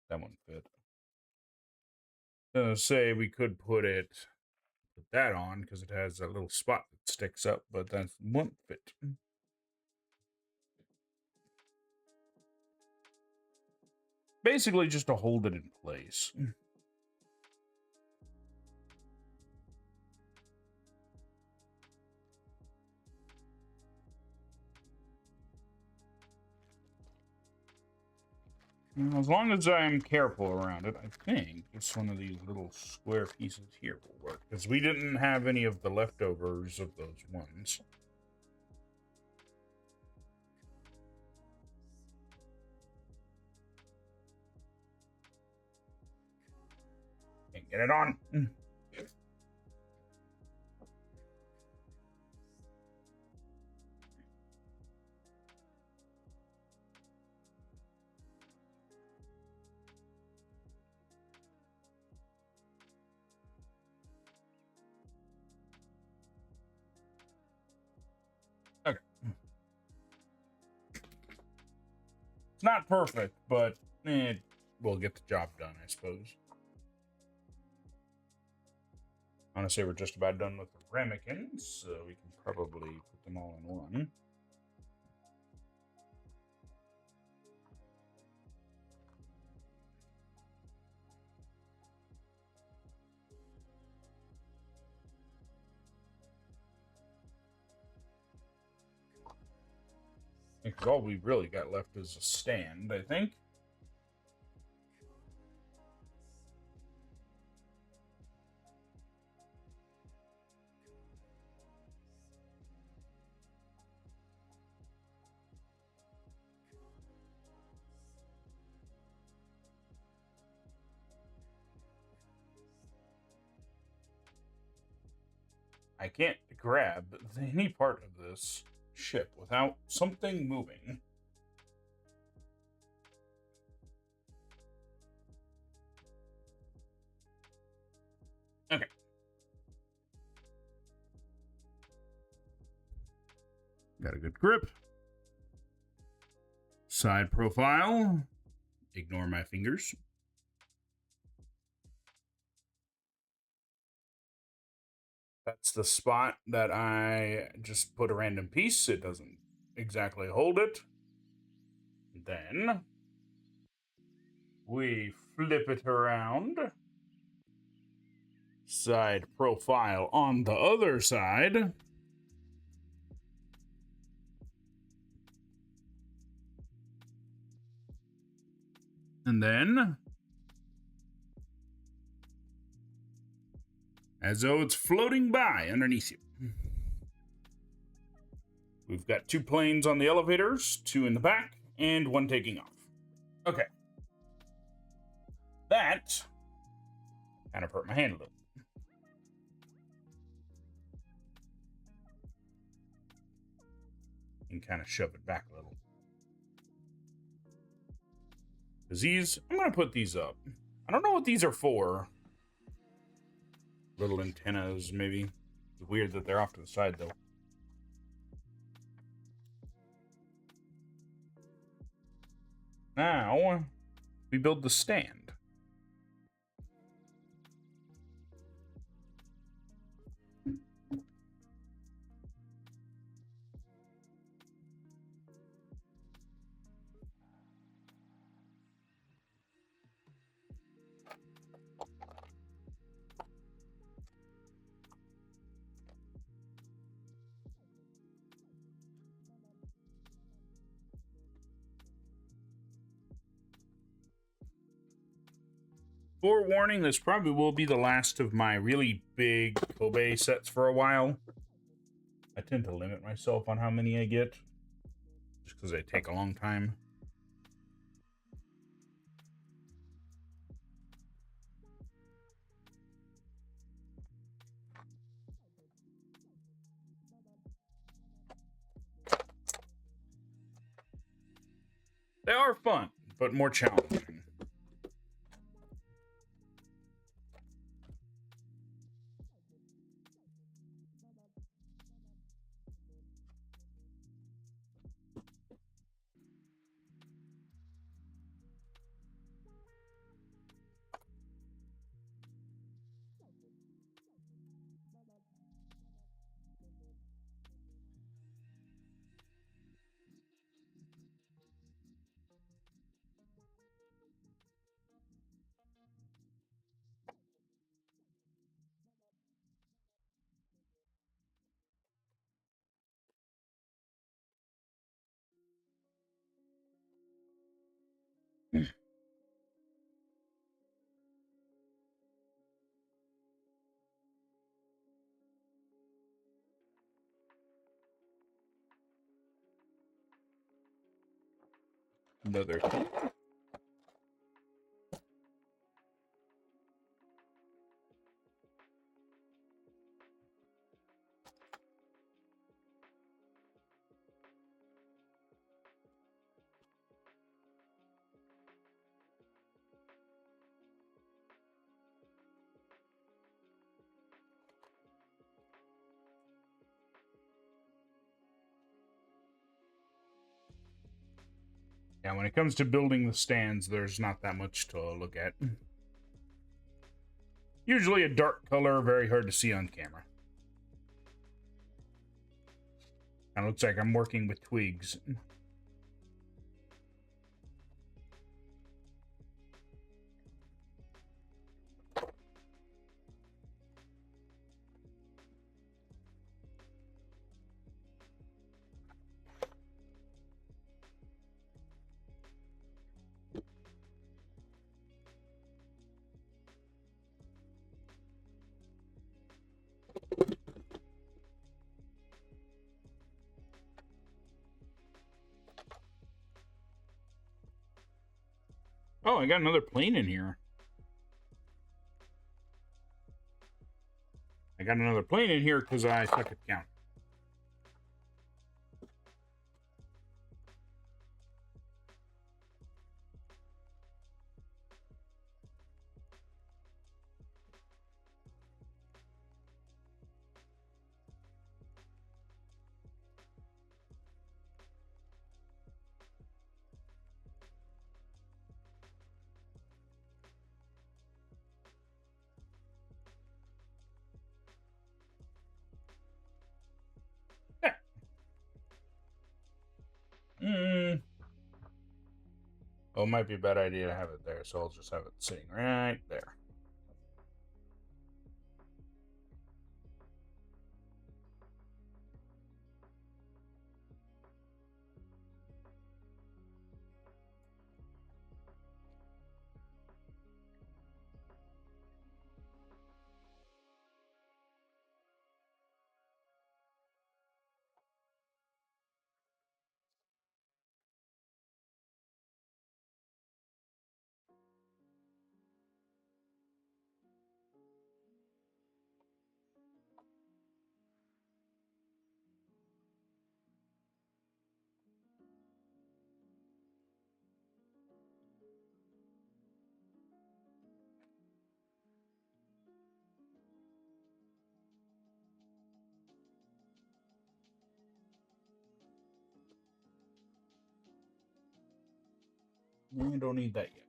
That won't fit. Say we could put that on because it has a little spot that sticks up, but that won't fit. Basically, just to hold it in place. As long as I'm careful around it, I think just one of these little square pieces here will work. Because we didn't have any of the leftovers of those ones. Can't get it on. Okay. It's not perfect, but it will get the job done, I suppose. I want to say we're just about done with the ramekins, so we can probably put them all in one. Because all we really got left is a stand, I think. I can't grab any part of this ship without something moving. Okay. Got a good grip. Side profile. Ignore my fingers. That's the spot that I just put a random piece. It doesn't exactly hold it. Then we flip it around. Side profile on the other side. And then as though it's floating by underneath you. We've got 2 planes on the elevators, 2 in the back, and 1 taking off. Okay. That kind of hurt my hand a little. And kind of shove it back a little. Because these, I'm going to put these up. I don't know what these are for. Little antennas, maybe. It's weird that they're off to the side, though. Now, we build the stand. Forewarning, this probably will be the last of my really big Kobe sets for a while. I tend to limit myself on how many I get, just because they take a long time. They are fun, but more challenging. Another. Yeah, when it comes to building the stands, there's not that much to look at. Usually a dark color, very hard to see on camera. Kind of looks like I'm working with twigs. Oh, I got another plane in here. I got another plane in here because I suck at counting. Oh, it might be a bad idea to have it there, so I'll just have it sitting right there. We don't need that yet.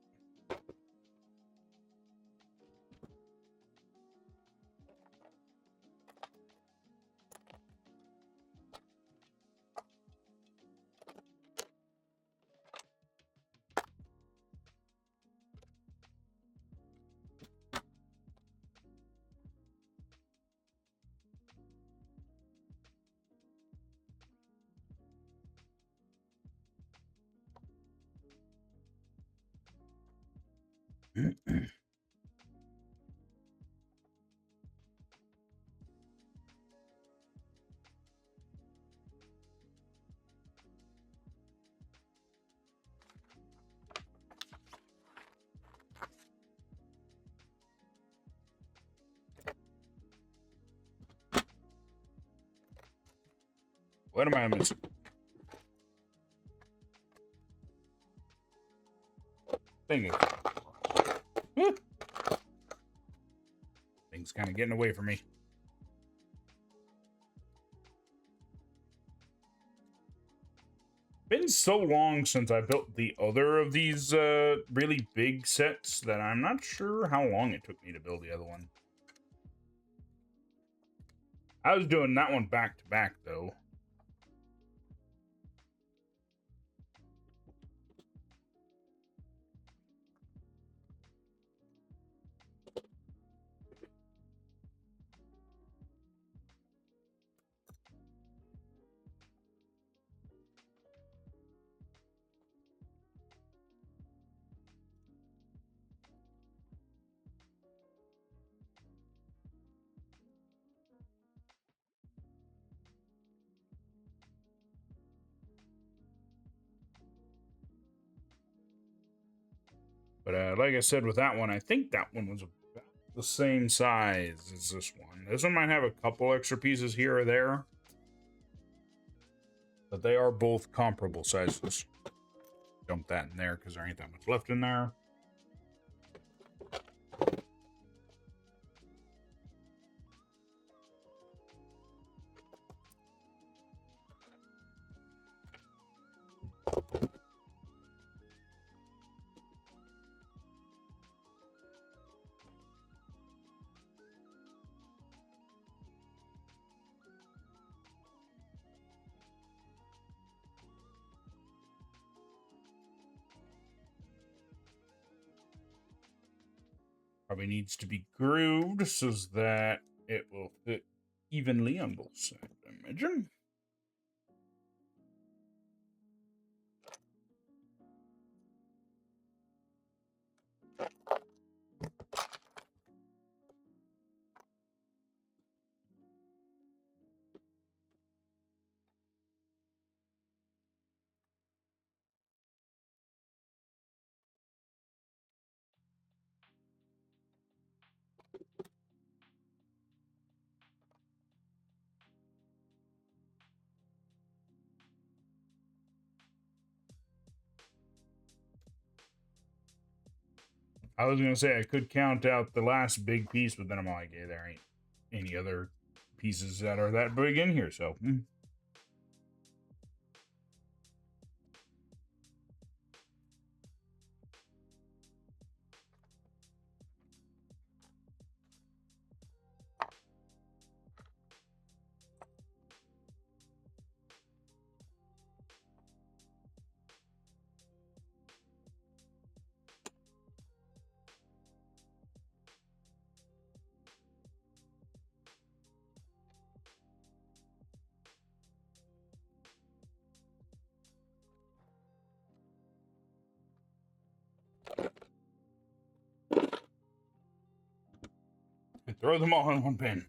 What am I missing? Thing. Thing's kind of getting away from me. Been so long since I built the other of these really big sets that I'm not sure how long it took me to build the other one. I was doing that one back to back though. But like I said with that one, I think that one was about the same size as this one. This one might have a couple extra pieces here or there, but they are both comparable sizes. Dump that in there because there ain't that much left in there. Probably needs to be grooved so that it will fit evenly on both sides, I imagine. I was gonna say I could count out the last big piece, but then I'm like, hey, there ain't any other pieces that are that big in here, so. And throw them all in one bin.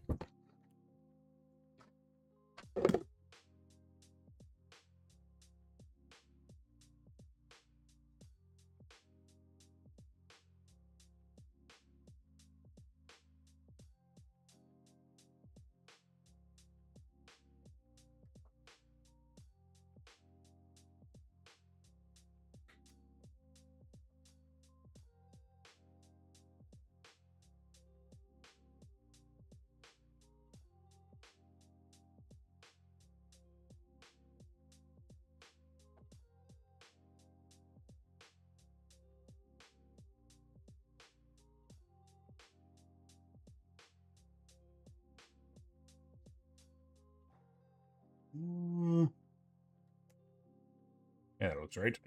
looks right.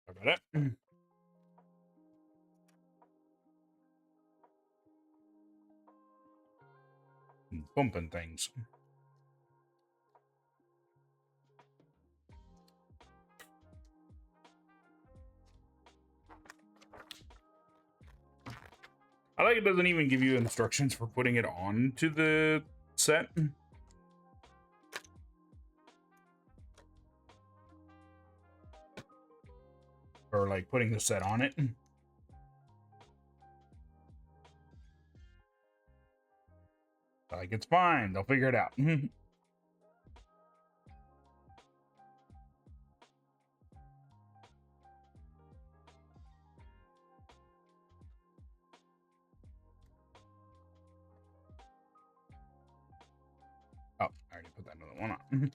How about it? Bumping things. I like it doesn't even give you instructions for putting it onto the set. Or like putting the set on it. Like, it's fine. They'll figure it out. Oh, I already put that other one on.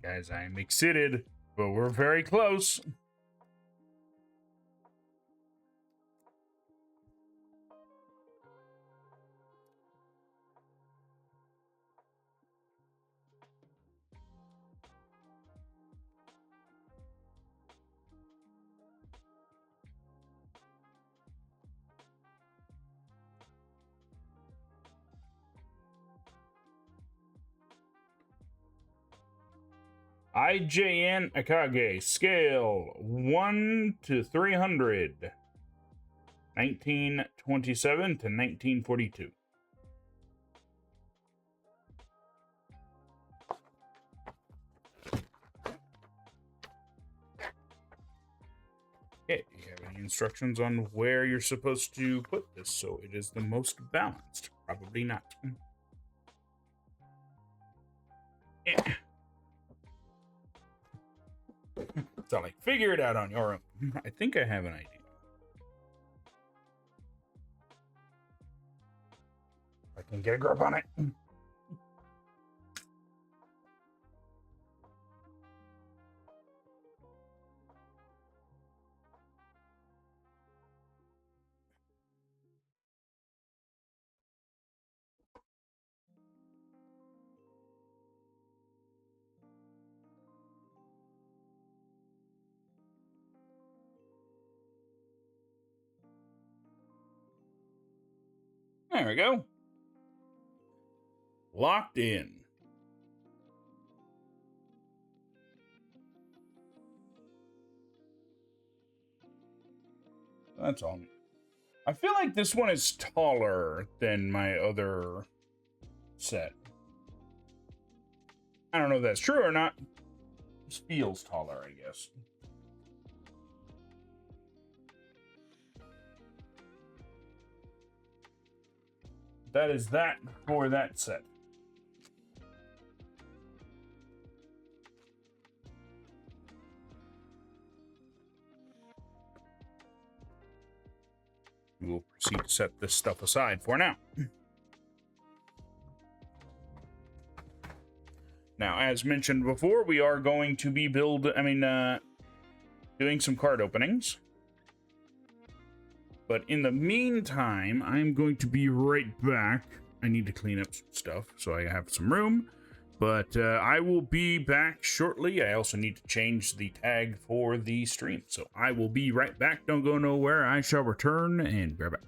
Guys, I am excited, but we're very close. IJN Akagi, scale 1 to 300, 1927 to 1942. Okay, do you have any instructions on where you're supposed to put this so it is the most balanced? Probably not. Yeah. So, like, figure it out on your own. I think I have an idea. I can get a grip on it. There we go. Locked in. That's all. I feel like this one is taller than my other set. I don't know if that's true or not. This feels taller, I guess. That is that for that set. We will proceed to set this stuff aside for now. Now, as mentioned before, we are going to be doing some card openings. But in the meantime, I'm going to be right back. I need to clean up some stuff so I have some room. But I will be back shortly. I also need to change the tag for the stream. So I will be right back. Don't go nowhere. I shall return and grab it.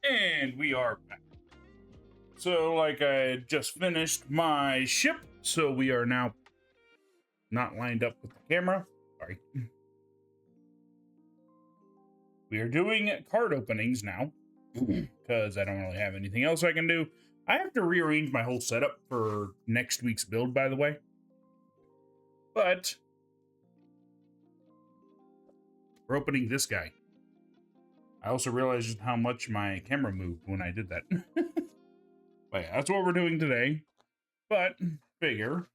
And we are back. So, like, I just finished my ship, so we are now not lined up with the camera. Sorry. We are doing card openings now, because I don't really have anything else I can do. I have to rearrange my whole setup for next week's build, by the way. But we're opening this guy. I also realized just how much my camera moved when I did that. But yeah, that's what we're doing today. But figure,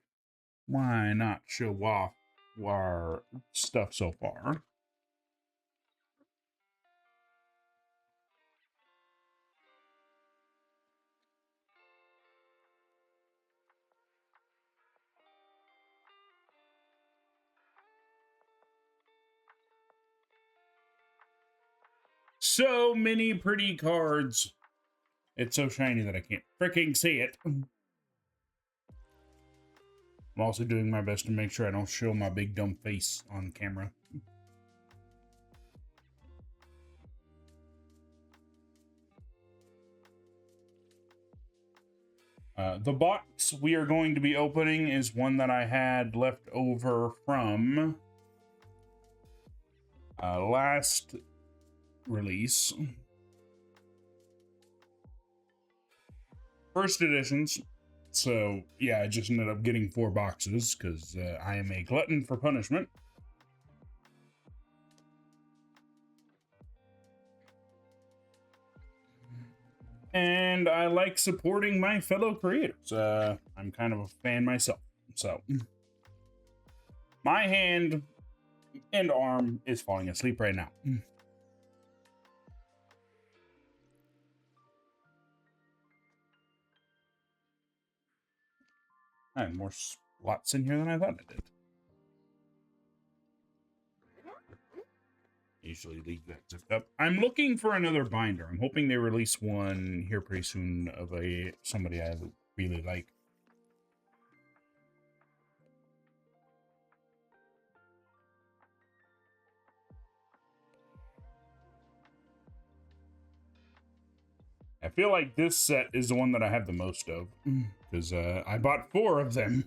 why not show off our stuff so far? So many pretty cards. It's so shiny that I can't freaking see it. I'm also doing my best to make sure I don't show my big dumb face on camera. The box we are going to be opening is one that I had left over from last release. First editions. So, yeah, I just ended up getting 4 boxes because I am a glutton for punishment. And I like supporting my fellow creators. I'm kind of a fan myself. So, my hand and arm is falling asleep right now. I have more slots in here than I thought I did. Usually leave that zipped up. I'm looking for another binder. I'm hoping they release one here pretty soon of somebody I really like. I feel like this set is the one that I have the most of because I bought 4 of them.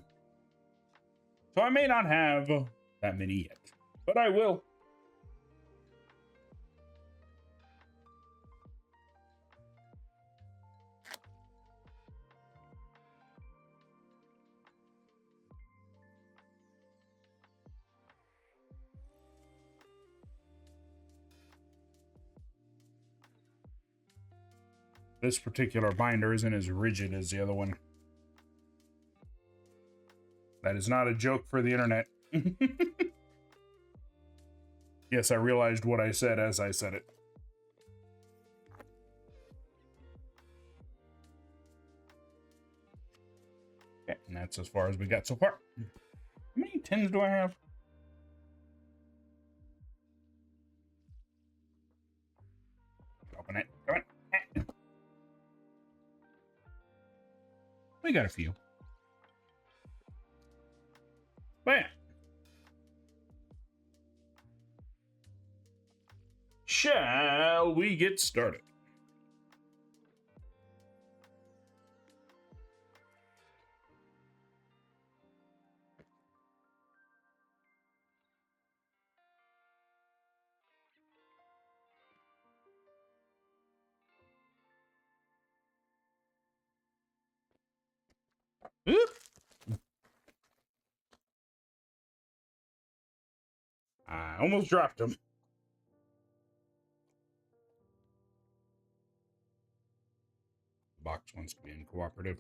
So I may not have that many yet, but I will. This particular binder isn't as rigid as the other one. That is not a joke for the internet. Yes, I realized what I said as I said it. Okay, and that's as far as we got so far. How many tins do I have? Open it. Come on. We got a few. Bam. Shall we get started? Oop. I almost dropped him. The box wants to be uncooperative.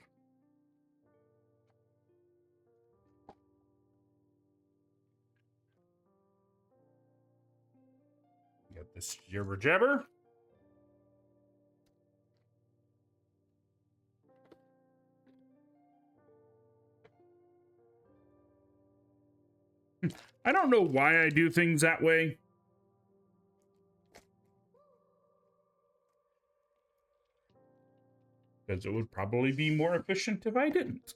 Got this jibber jabber. I don't know why I do things that way. Because it would probably be more efficient if I didn't.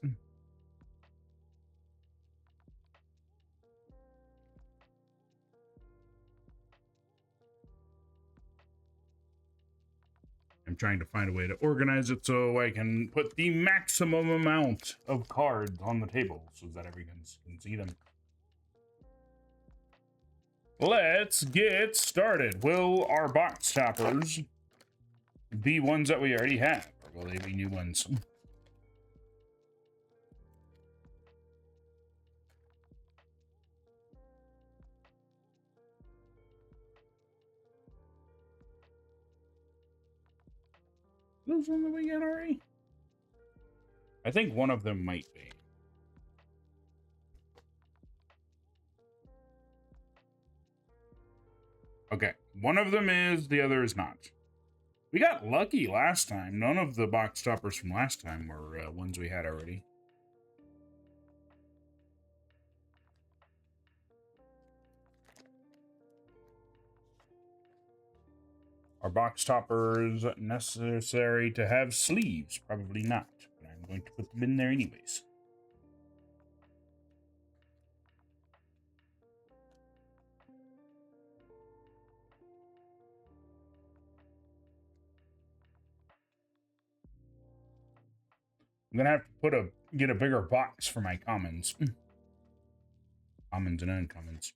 I'm trying to find a way to organize it so I can put the maximum amount of cards on the table so that everyone can see them. Let's get started. Will our box toppers be ones that we already have, or will they be new ones? Those ones that we got already? I think one of them might be. Okay, one of them is, the other is not. We got lucky last time. None of the box toppers from last time were ones we had already. Are box toppers necessary to have sleeves? Probably not, but I'm going to put them in there anyways. I'm gonna have to get a bigger box for my commons. Commons and uncommons.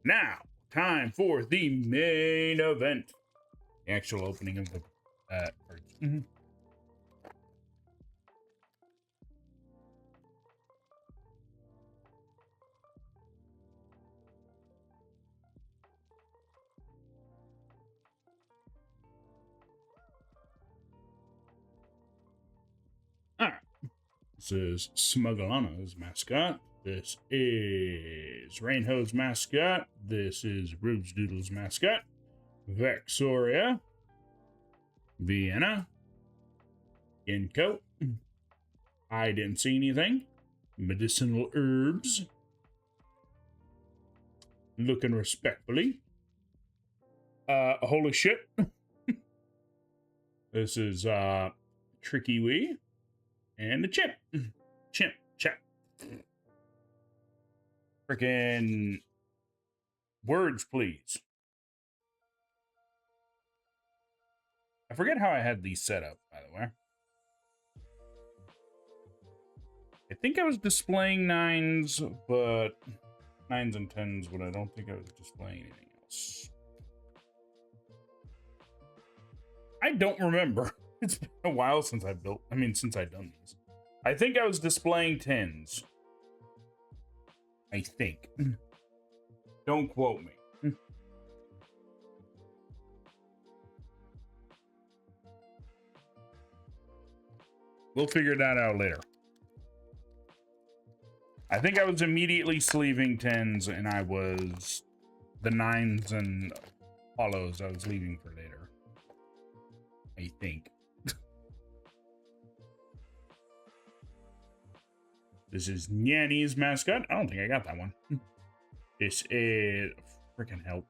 Now, time for the main event. The actual opening of the cards. Alright. This is Smugglana's mascot. This is Rainhow's mascot. This is Rosedoodle's mascot. Vexoria. Vienna. Inco. I didn't see anything. Medicinal herbs. Looking respectfully. Holy shit. This is Tricky Wee. And the chimp. Chimp. Freaking words, please. I forget how I had these set up, by the way. I think I was displaying 9s, but 9s and 10s, but I don't think I was displaying anything else. I don't remember. It's been a while since I've since I've done these. I think I was displaying 10s. I think. Don't quote me. We'll figure that out later. I think I was immediately sleeving 10s, and I was the 9s and hollows I was leaving for later. I think. This is Nyanny's mascot. I don't think I got that one. This is freaking hell.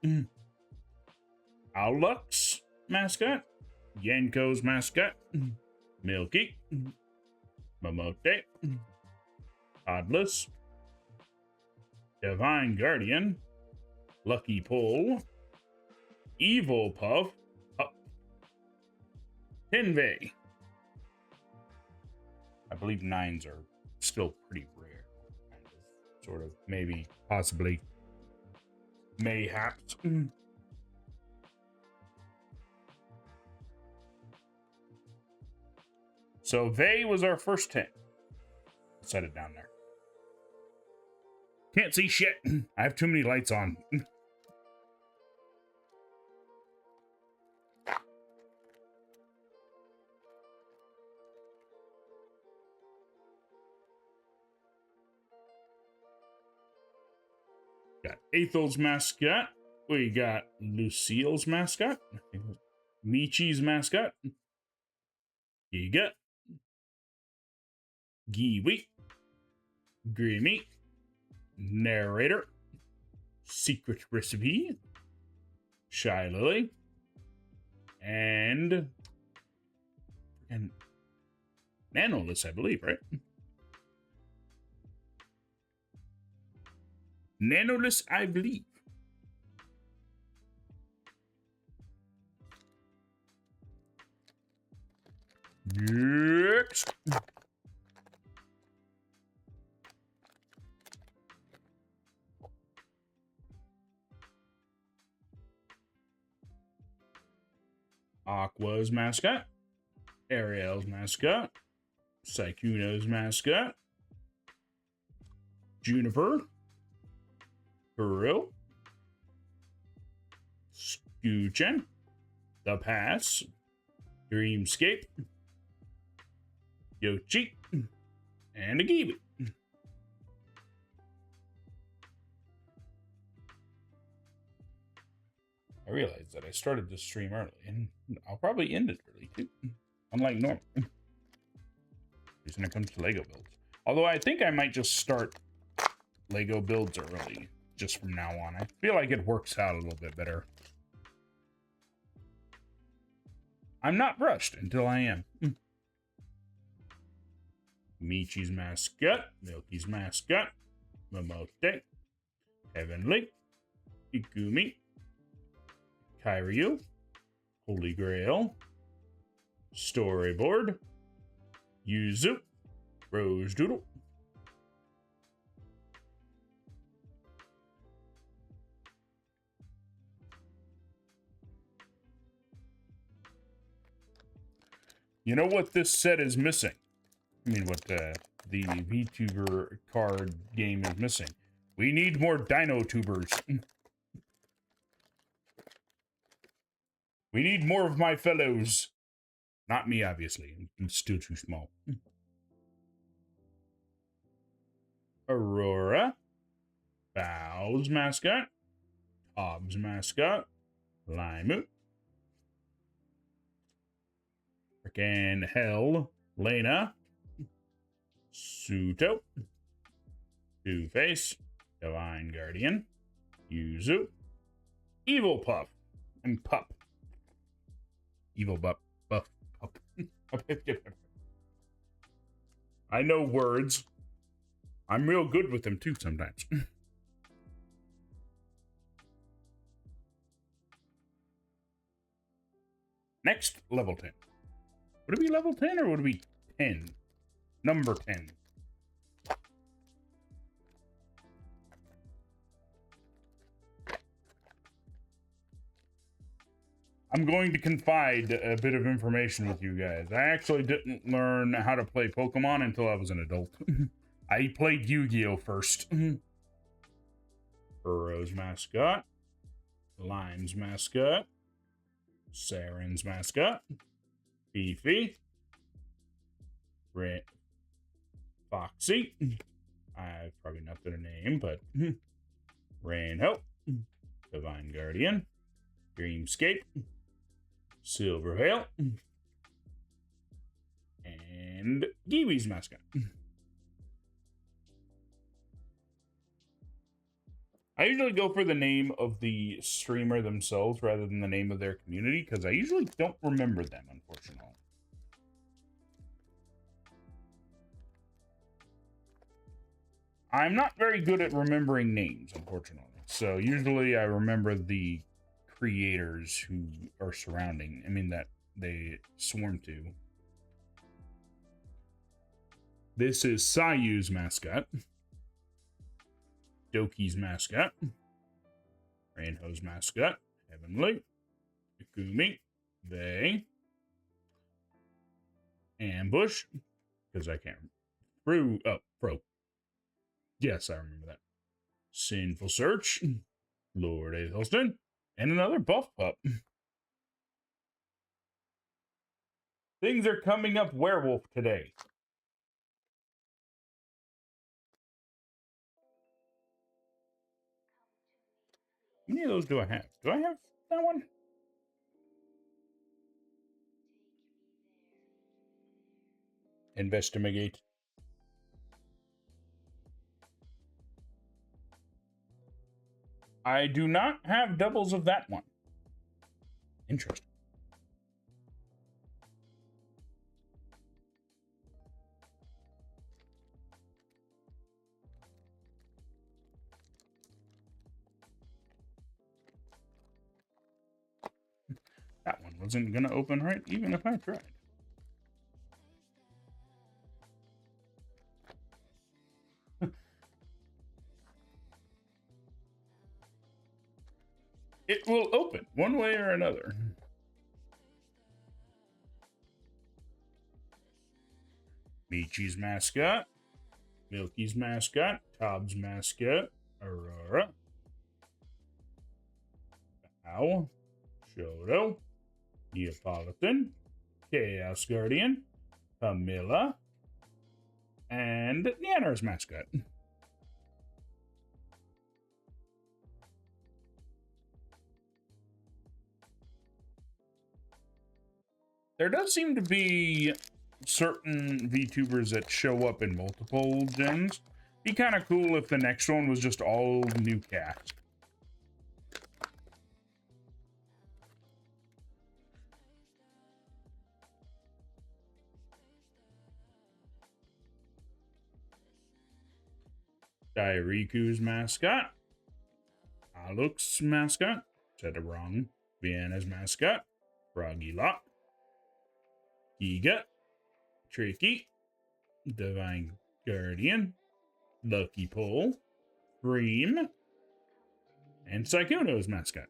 Owlux mascot. Yanko's mascot. Milky. Momote. Toddless. Divine Guardian. Lucky Pull. Evil Puff. Tinvey. I believe 9s are still pretty rare. Kind of, sort of, maybe, possibly, mayhaps. So they was our first 10. Set it down there. Can't see shit. I have too many lights on. Got Ethel's mascot. We got Lucille's mascot. Michi's mascot. Giga. Giwi. Dreamy. Narrator. Secret Recipe. Shy Lily. And Nanoless, I believe, right? Nanoless, I believe. Next. Aqua's mascot. Ariel's mascot. Sykkuno's mascot. Juniper. Kirill. Scoochen. The Pass. Dreamscape. Yoshi. And Akagi. I realized that I started this stream early, and I'll probably end it early too, unlike normal. When it comes to Lego builds. Although I think I might just start Lego builds early, just from now on. I feel like it works out a little bit better. I'm not rushed until I am. Michi's mascot, Milky's mascot, Momote, Heavenly, Ikumi, Kyryu, Holy Grail, Storyboard, Yuzu, Rose Doodle. You know what this set is missing? I mean, what the VTuber card game is missing. We need more Dino Tubers. We need more of my fellows. Not me, obviously. I'm still too small. Aurora. Bow's mascot. Hobbs mascot. Limu. Frickin' Hell. Lena. Suto. Two-Face. Divine Guardian. Yuzu. Evil Puff. And Pup. Evil Pup. Puff. Pup. I know words. I'm real good with them too sometimes. Next, level 10. Would it be level 10 or would it be 10? Number 10. I'm going to confide a bit of information with you guys. I actually didn't learn how to play Pokemon until I was an adult. I played Yu-Gi-Oh! First. Burrow's mascot. Lime's mascot. Saren's mascot. Beefy. Foxy. I've probably not their name, but Rainhope. Divine Guardian. Dreamscape. Silverhail. And Giwi's mascot. I usually go for the name of the streamer themselves rather than the name of their community because I usually don't remember them, unfortunately. I'm not very good at remembering names, unfortunately. So usually I remember the creators who are surrounding, that they swarm to. This is Sayu's mascot. Doki's mascot. Rainhow's mascot. Heavenly. Ikumi. They. Ambush. Because I can't remember. Fro. Yes, I remember that. Sinful Search. Lord Athelston. And another buff pup. Things are coming up werewolf today. How many of those do I have? Do I have that one? Investigate. I do not have doubles of that one. Interesting. That one wasn't going to open right, even if I tried. it will open one way or another. Michi's mascot, Milky's mascot, Tobb's mascot, Aurora, Ow, Shoto, Neapolitan, Chaos Guardian, Camilla, and Nanner's mascot. There does seem to be certain VTubers that show up in multiple gens. Be kind of cool if the next one was just all new cast. Dairiku's mascot, Aluk's mascot, said it wrong, Vienna's mascot, Froggy Lock, Giga, Tricky, Divine Guardian, Lucky Pull, Dream, and Sykkuno's mascot.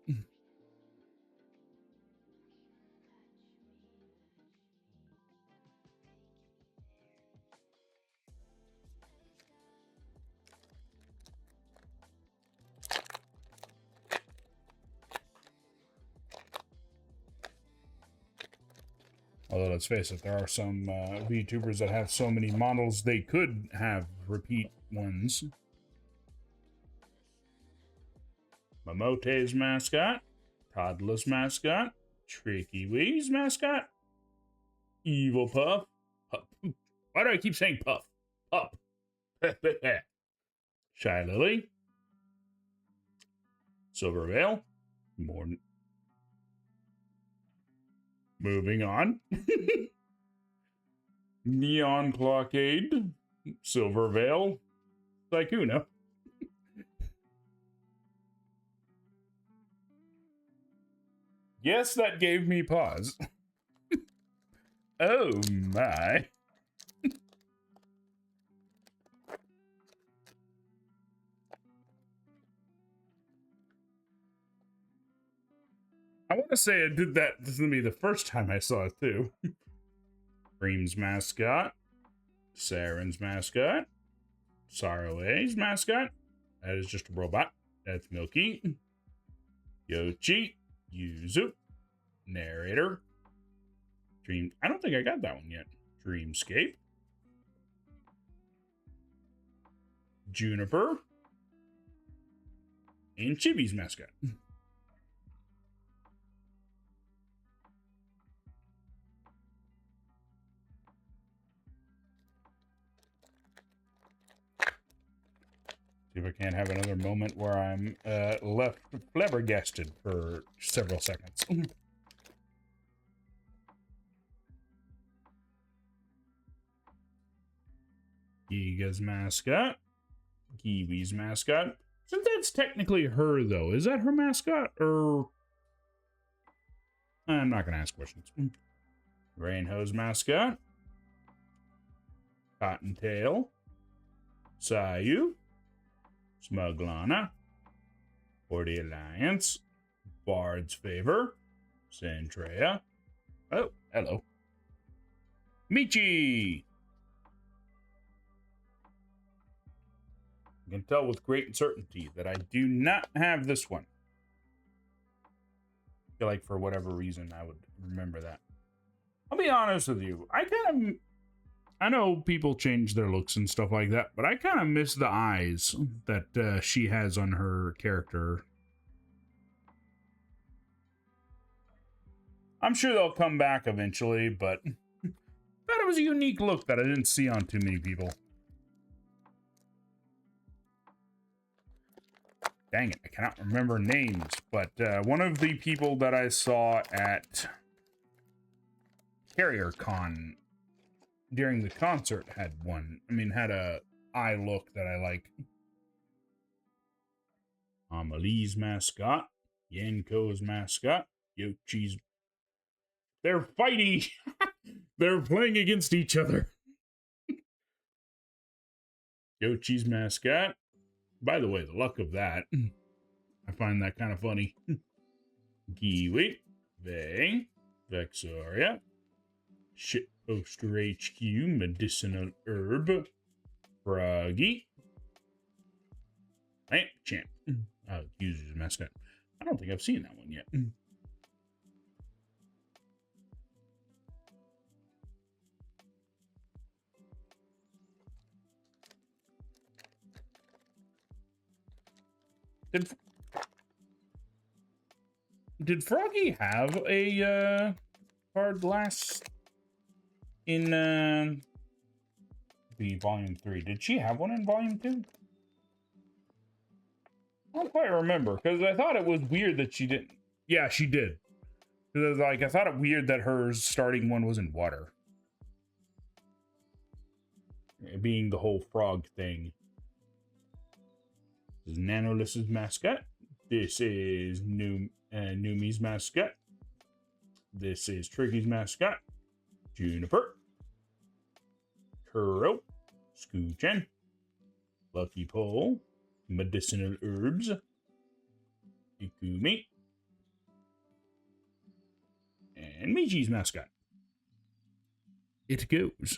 Although, let's face it, there are some VTubers that have so many models they could have repeat ones. Momote's mascot, Toddler's mascot, Tricky Wee's mascot, Evil Puff. Why do I keep saying Puff? Puff. Shy Lily, Silver Veil, more. Moving on. Neon Blockade, Silver Veil, Sykkuno. Yes, that gave me pause. Oh my. I want to say I did that. This is going to be the first time I saw it, too. Dream's mascot. Saren's mascot. Saroe's mascot. That is just a robot. That's Milky. Yoshi. Yuzu. Narrator. Dream. I don't think I got that one yet. Dreamscape. Juniper. And Chibi's mascot. See if I can't have another moment where I'm left flabbergasted for several seconds. Giga's mascot. Kiwi's mascot. Since that's technically her, though, is that her mascot? Or... I'm not going to ask questions. Rainhow's mascot. Cottontail. Sayu. Smuglana, for the Alliance, Bard's Favor, Centrea. Oh, hello. Michi! I can tell with great certainty that I do not have this one. I feel like for whatever reason I would remember that. I'll be honest with you. I know people change their looks and stuff like that, but I kind of miss the eyes that she has on her character. I'm sure they'll come back eventually, but thought it was a unique look that I didn't see on too many people. Dang it, I cannot remember names, but one of the people that I saw at Carrier Con during the concert had one. I mean, had a eye look that I like. Amelie's mascot. Yanko's mascot. Yochi's. They're fighting. They're playing against each other. Yochi's mascot. By the way, the luck of that. I find that kind of funny. Kiwi, Vay, Vexaria, Shitposter HQ, Medicinal Herb, Froggy, Lamp Champ. User's mascot. I don't think I've seen that one yet. Did Froggy have a card last in the volume 3? Did she have one in volume 2? I don't quite remember, because I thought it was weird that she didn't. Yeah, she did. Because I thought it weird that her starting one was in water. Being the whole frog thing. This is Nanoliss's mascot. This is Numi's mascot. This is Tricky's mascot. Juniper. Kuro. Scoochen. Lucky Pole. Medicinal Herbs. Ikumi. And Michi's mascot. It goes.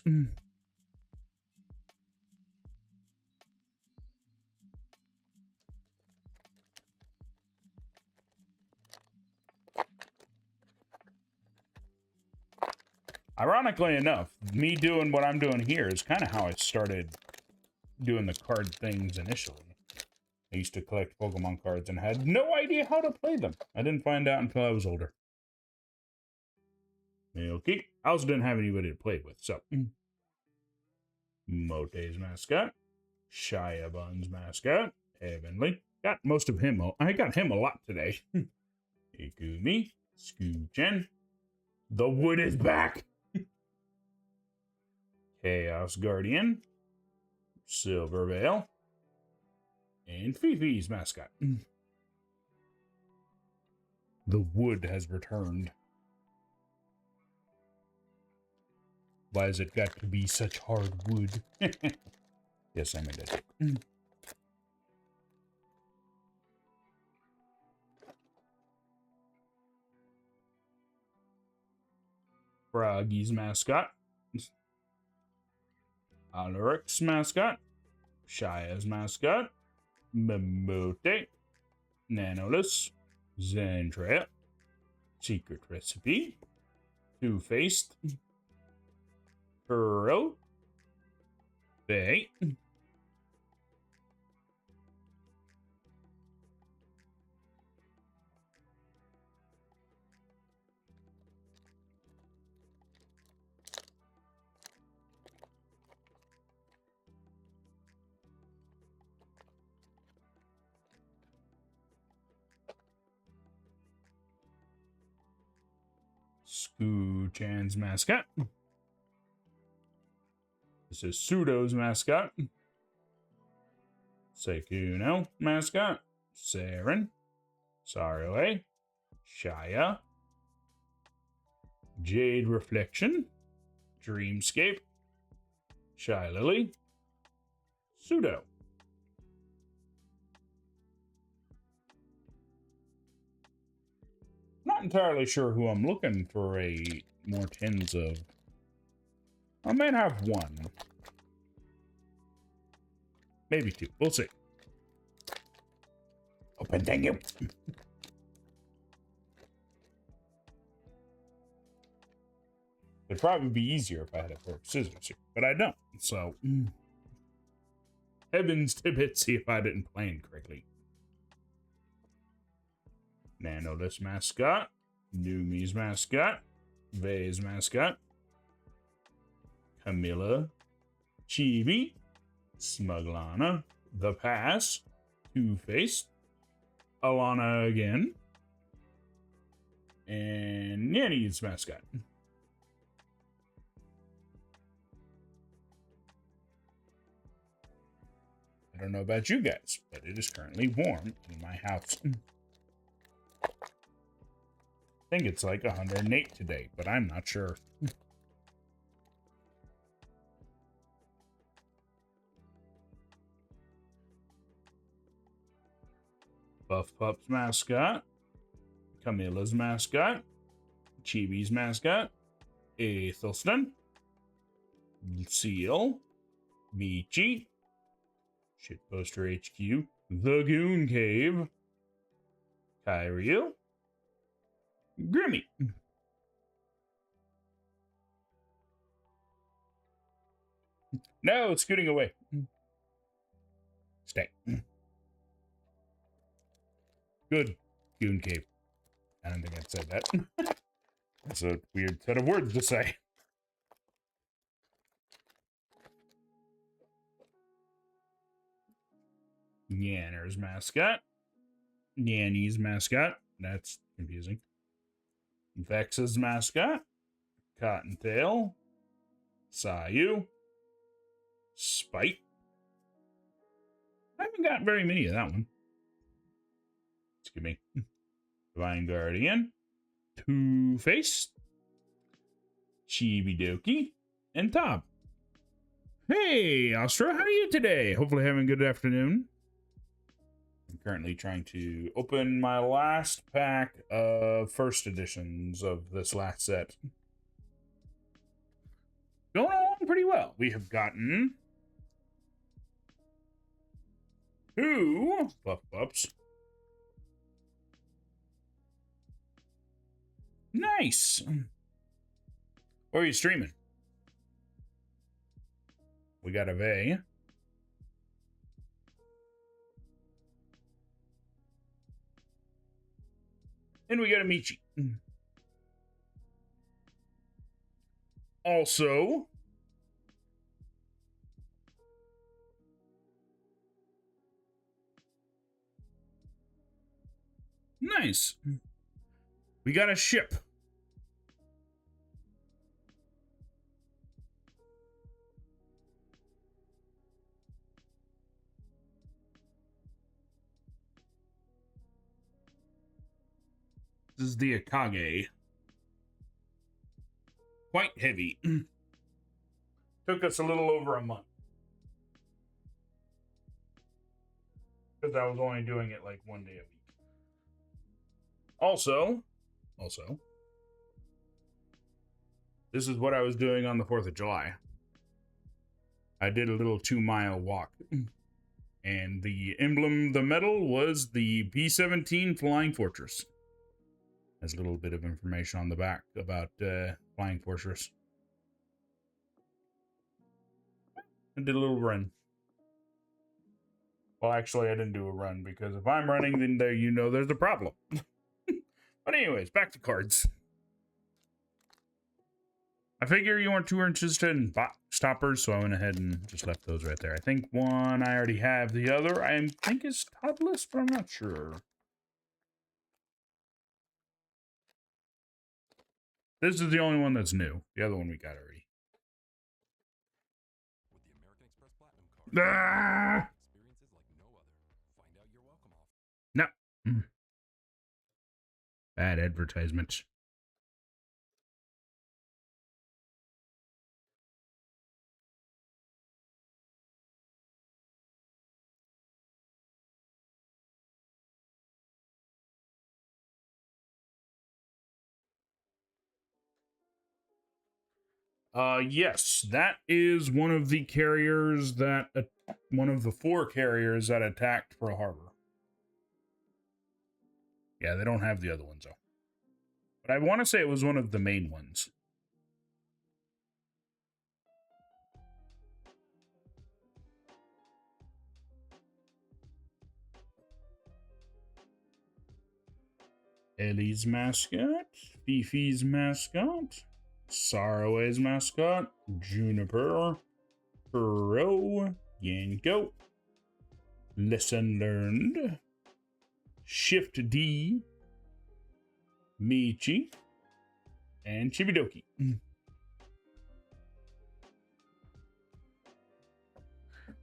Ironically enough, me doing what I'm doing here is kind of how I started doing the card things initially. I used to collect Pokemon cards and had no idea how to play them. I didn't find out until I was older. Okay. I also didn't have anybody to play with, so. Mote's mascot. Shiabun's mascot. Heavenly. Got most of him. I got him a lot today. Ikumi. Scoochen. The wood is back! Chaos Guardian. Silvervale. And Fifi's mascot. The wood has returned. Why has it got to be such hard wood? Yes, I made that joke. Froggy's mascot. Alaric's mascot. Shia's mascot. Mamote. Nanolus. Zandrea. Secret Recipe. Two-Faced. Pearl. Bay. Scoo-chan's mascot. This is Pseudo's mascot. Sekuno mascot. Saren. Saroe. Shia. Jade Reflection. Dreamscape. Shy Lily. Pseudo. Not entirely sure who I'm looking for more tins of. I might have one. Maybe two. We'll see. Open, thank you. It'd probably be easier if I had a pair of scissors here, but I don't. So, heavens to Bitsy if I didn't plan correctly. Nanoless mascot. Numi's mascot. Vay's mascot. Camilla. Chibi. Smuglana. The Pass. Two-Faced. Alana again. And Nanny's mascot. I don't know about you guys, but it is currently warm in my house. I think it's like 108 today, but I'm not sure. Buff Pup's mascot. Camilla's mascot, Chibi's mascot, Aethelston, Seal, Michi, Shitposter HQ, The Goon Cave, Kyril, Grimmy. No, it's scooting away. Stay. Good, Goon Cave. I don't think I'd said that. That's a weird set of words to say. Yanner's mascot. Yanny's mascot. That's confusing. Vex's mascot. Cottontail. Sayu. Spite. I haven't got very many of that one. Excuse me. Divine Guardian. Two-Face. Chibidoki. And Top. Hey, Astra, how are you today? Hopefully having a good afternoon. I'm currently trying to open my last pack of first editions of this last set. Going along pretty well. We have gotten 2 Buff Pups. Nice. What are you streaming? We got a Vey. And we got a Michi. Also, nice. We got a ship. This is the Akagi. Quite heavy. Took us a little over a month. Because I was only doing it like 1 day a week. Also, this is what I was doing on the 4th of July. I did a little 2-mile walk. And the emblem, the medal, was the B-17 Flying Fortress. There's a little bit of information on the back about Flying Fortress. I did a little run. Well, actually, I didn't do a run, because if I'm running, then there, you know there's a problem. But anyways, back to cards. I figure you weren't too interested in box stoppers, so I went ahead and just left those right there. I think one I already have. The other I think is topless, but I'm not sure. This is the only one that's new. The other one we got already.
With the American Express Platinum card,
Ah!
experiences like no other. Find out your welcome offer.
No. Bad advertisement. Yes, that is one of the carriers that, one of the 4 carriers that attacked Pearl Harbor. Yeah, they don't have the other ones, though. But I want to say it was one of the main ones. Ellie's mascot, Fifi's mascot, Saraway's mascot, Juniper, Pro, Yanko, Lesson Learned, Shift D, Michi, and Chibidoki.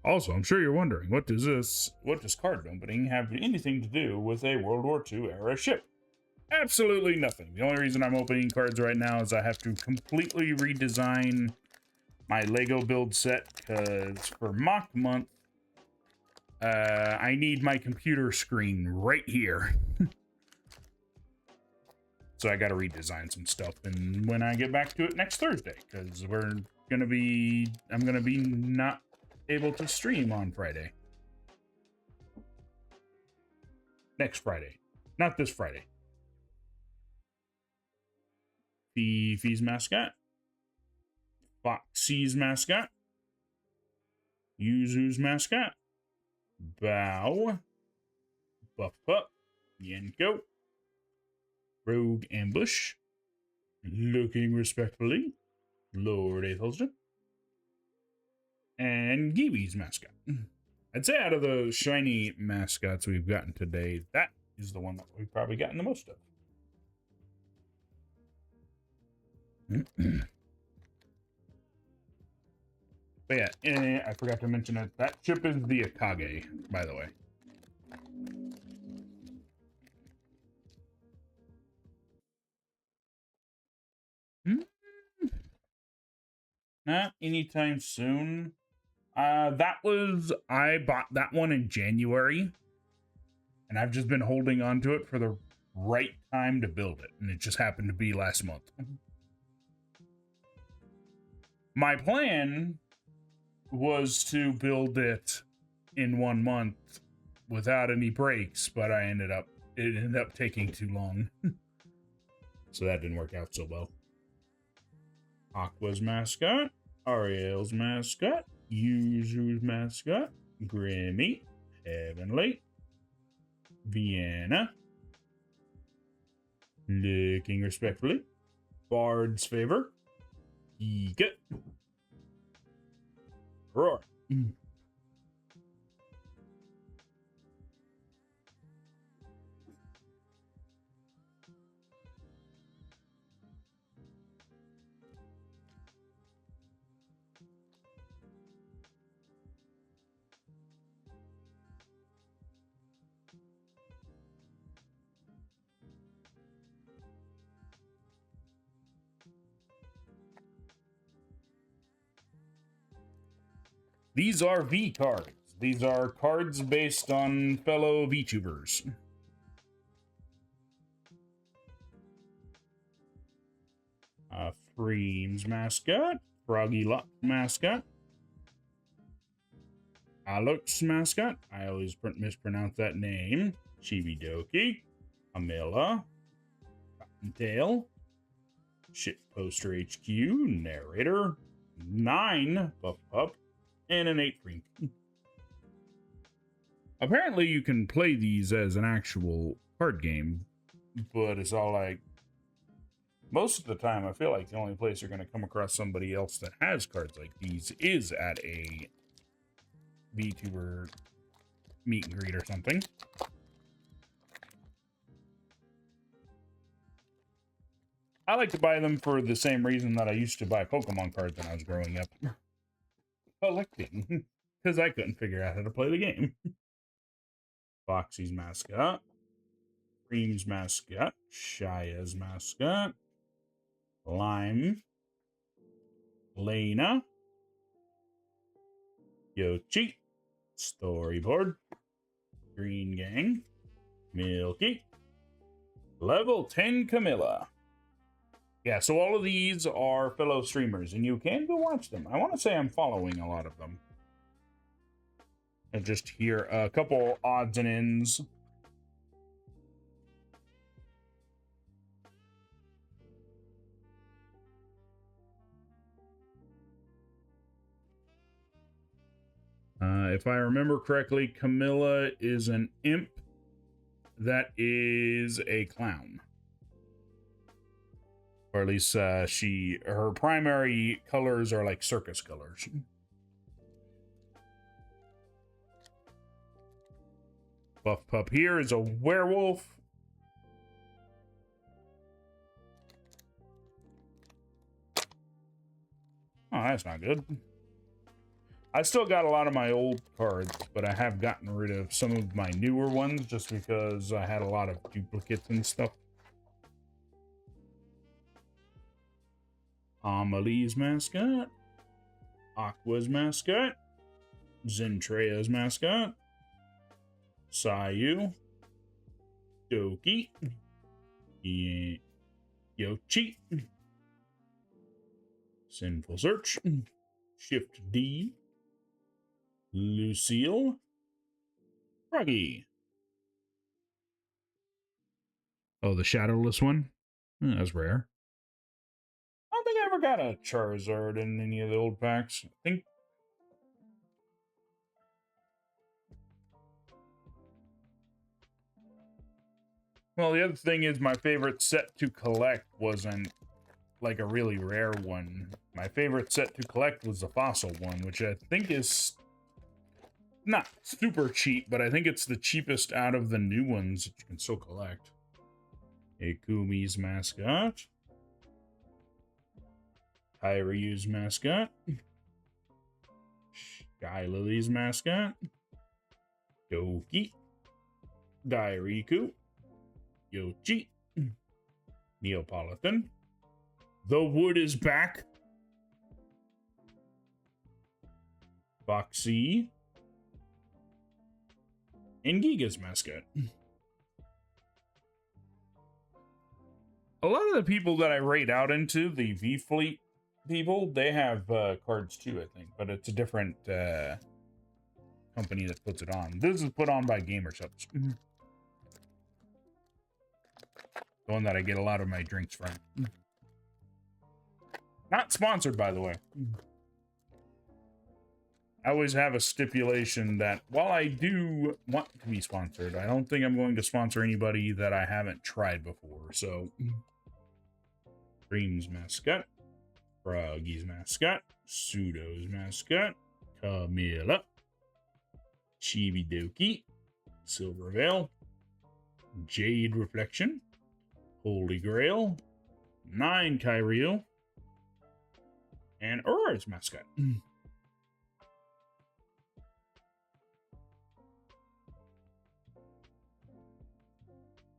Also, I'm sure you're wondering, what does card opening have anything to do with a World War II era ship? Absolutely nothing. The only reason I'm opening cards right now is I have to completely redesign my Lego build set, because for mock month, I need my computer screen right here. So I got to redesign some stuff, and when I get back to it next Thursday, because I'm gonna be not able to stream on Friday. Next Friday, not this Friday. Fifi's mascot, Foxy's mascot, Yuzu's mascot, Bow, Buff Pup, Yenko, Rogue Ambush, Looking Respectfully, Lord Aethelston, and Giwi's mascot. I'd say out of the shiny mascots we've gotten today, that is the one that we've probably gotten the most of. But yeah, I forgot to mention it. That ship is the Akagi, by the way. Not anytime soon. I bought that one in January, and I've just been holding on to it for the right time to build it, and it just happened to be last month. My plan was to build it in 1 month without any breaks, but it ended up taking too long. So that didn't work out so well. Aqua's mascot, Ariel's mascot, Yuzu's mascot, Grimmy, Heavenly, Vienna, Looking Respectfully, Bard's Favor, Ika, Roar. These are VCards. These are cards based on fellow VTubers. Freem's mascot, Froggy Luck mascot, Alex's mascot, I always mispronounce that name, Chibidoki, Amila, Cottontail, Shitposter HQ, Narrator, 9 Buff Pup, and an 8 Freem. Apparently you can play these as an actual card game, but it's all like, most of the time, I feel like the only place you're going to come across somebody else that has cards like these is at a VTuber meet and greet or something. I like to buy them for the same reason that I used to buy Pokemon cards when I was growing up. Collecting. Because I couldn't figure out how to play the game. Foxy's mascot. Cream's mascot. Shaya's mascot. Lime, Lena, Yoshi, Storyboard, Green Gang, Milky, Level 10 Camilla. Yeah, so all of these are fellow streamers, and you can go watch them. I want to say I'm following a lot of them. And just hear a couple odds and ends. If I remember correctly, Camilla is an imp that is a clown. Or at least her primary colors are like circus colors. Buff Pup here is a werewolf. Oh, that's not good. I still got a lot of my old cards, but I have gotten rid of some of my newer ones just because I had a lot of duplicates and stuff. Amelie's mascot, Aqua's mascot, Zentrea's mascot, Sayu, Doki, Yoshi. Sinful Search. Shift D. Lucille. Froggy. Oh, the shadowless one? That's rare. I don't think I ever got a Charizard in any of the old packs. I think. Well, the other thing is my favorite set to collect wasn't like a really rare one. My favorite set to collect was the fossil one, which I think is not super cheap, but I think it's the cheapest out of the new ones that you can still collect. Akumi's mascot. Hyryu's mascot. Sky Lily's mascot. Doki. Dairiku. Yoshi. Neapolitan. The Wood is back. Foxy. And Giga's mascot. A lot of the people that I rate out into, the V Fleet people, they have cards too, I think. But it's a different company that puts it on. This is put on by Gamer Subs. The one that I get a lot of my drinks from. Not sponsored, by the way. I always have a stipulation that while I do want to be sponsored, I don't think I'm going to sponsor anybody that I haven't tried before. So, Dream's mascot, Froggy's mascot, Pseudo's mascot, Camilla, Chibidoki, Silverveil, Jade Reflection, Holy Grail, 9 Kyrieal, and Aurora's mascot.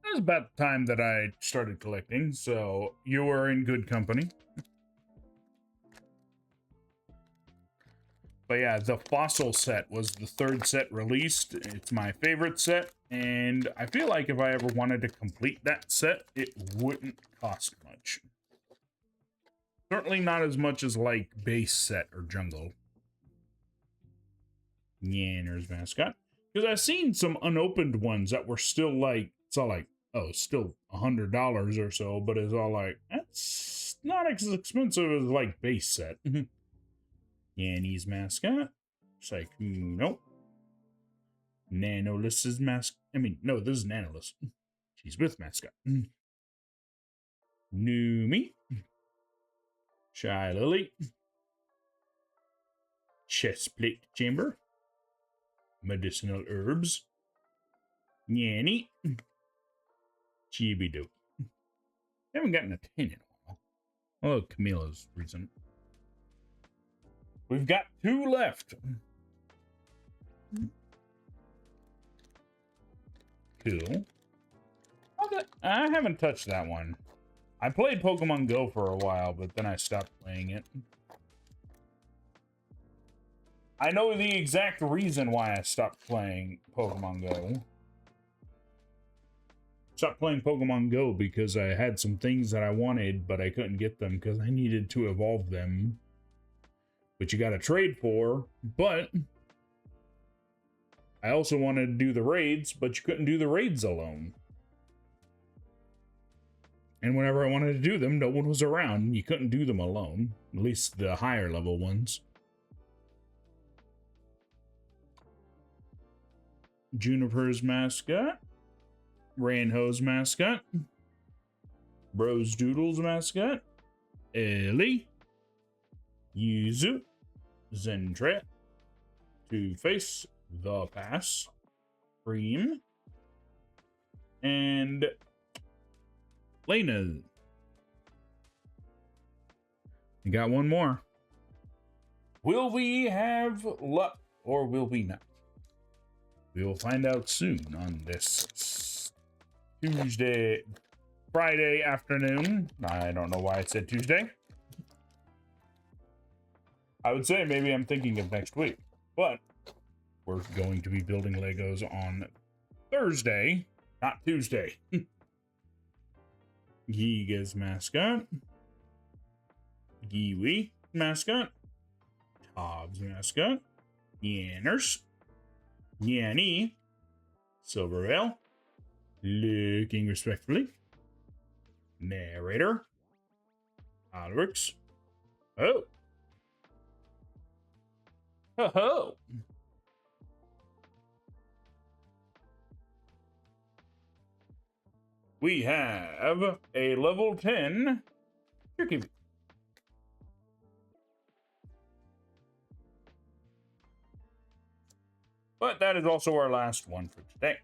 It was about the time that I started collecting, so you were in good company. But yeah, the fossil set was the third set released. It's my favorite set, and I feel like if I ever wanted to complete that set, it wouldn't cost much. Certainly not as much as like base set or jungle. Yanner's mascot. Because I've seen some unopened ones that were still like, it's all like, oh, still $100 or so, but it's all like, that's not as expensive as like base set. Yanni's mascot. Saikuno. Nanolis's mascot. I mean, no, this is Nanolis. She's with mascot. Numi. Shy Lily. Chestplate chamber. Medicinal herbs. Yanny. Chibido. Haven't gotten a 10 in a while. Oh, Camilla's recent. We've got 2 left. Cool. Okay. I haven't touched that one. I played Pokemon Go for a while, but then I stopped playing it. I know the exact reason why I stopped playing Pokemon Go. Stopped playing Pokemon Go because I had some things that I wanted, but I couldn't get them because I needed to evolve them. Which you gotta trade for, but I also wanted to do the raids, but you couldn't do the raids alone. And whenever I wanted to do them, no one was around. You couldn't do them alone, at least the higher level ones. Juniper's mascot, Ranho's mascot, Bros Doodle's mascot, Ellie, Yuzu, Zentret, Two-Face, The Pass, Cream, and Lena. We got one more. Will we have luck or will we not? We will find out soon on this Friday afternoon. I don't know why I said Tuesday. I would say maybe I'm thinking of next week, but we're going to be building Legos on Thursday, not Tuesday. Giga's mascot. Giwi mascot. Hobbs mascot. Yanners. Yanny. Silvervale. Looking respectfully. Narrator. Alrix. Oh. Ho ho. We have a level 10 Tricky. But that is also our last one for today.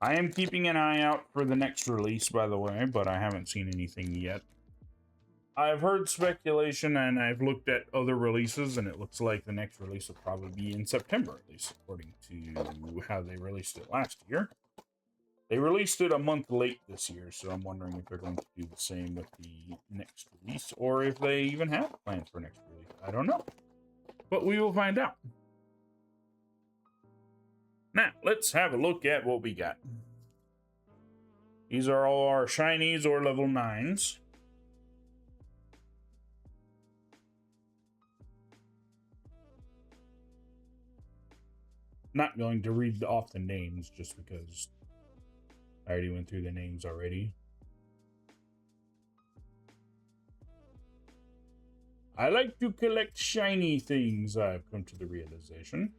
I am keeping an eye out for the next release, by the way, but I haven't seen anything yet. I've heard speculation and I've looked at other releases, and it looks like the next release will probably be in September, at least according to how they released it last year. They released it a month late this year, so I'm wondering if they're going to do the same with the next release, or if they even have plans for next release. I don't know. But we will find out. Now, let's have a look at what we got. These are all our shinies or level 9s. Not going to read off the names just because I already went through the names already. I like to collect shiny things, I've come to the realization.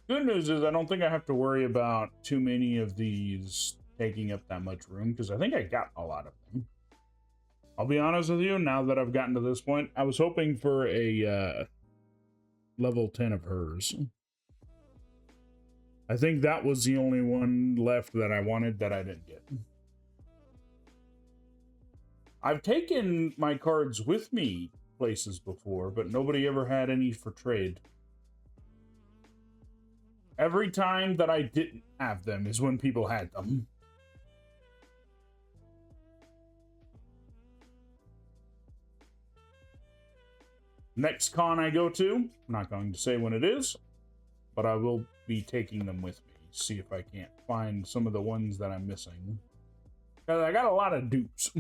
Good news is I don't think I have to worry about too many of these taking up that much room, because I think I got a lot of them. I'll be honest with you, now that I've gotten to this point, I was hoping for a level 10 of hers. I think that was the only one left that I wanted that I didn't get. I've taken my cards with me places before, but nobody ever had any for trade. Every time that I didn't have them is when people had them. Next con I go to, I'm not going to say when it is, but I will be taking them with me. See if I can't find some of the ones that I'm missing. Because I got a lot of dupes.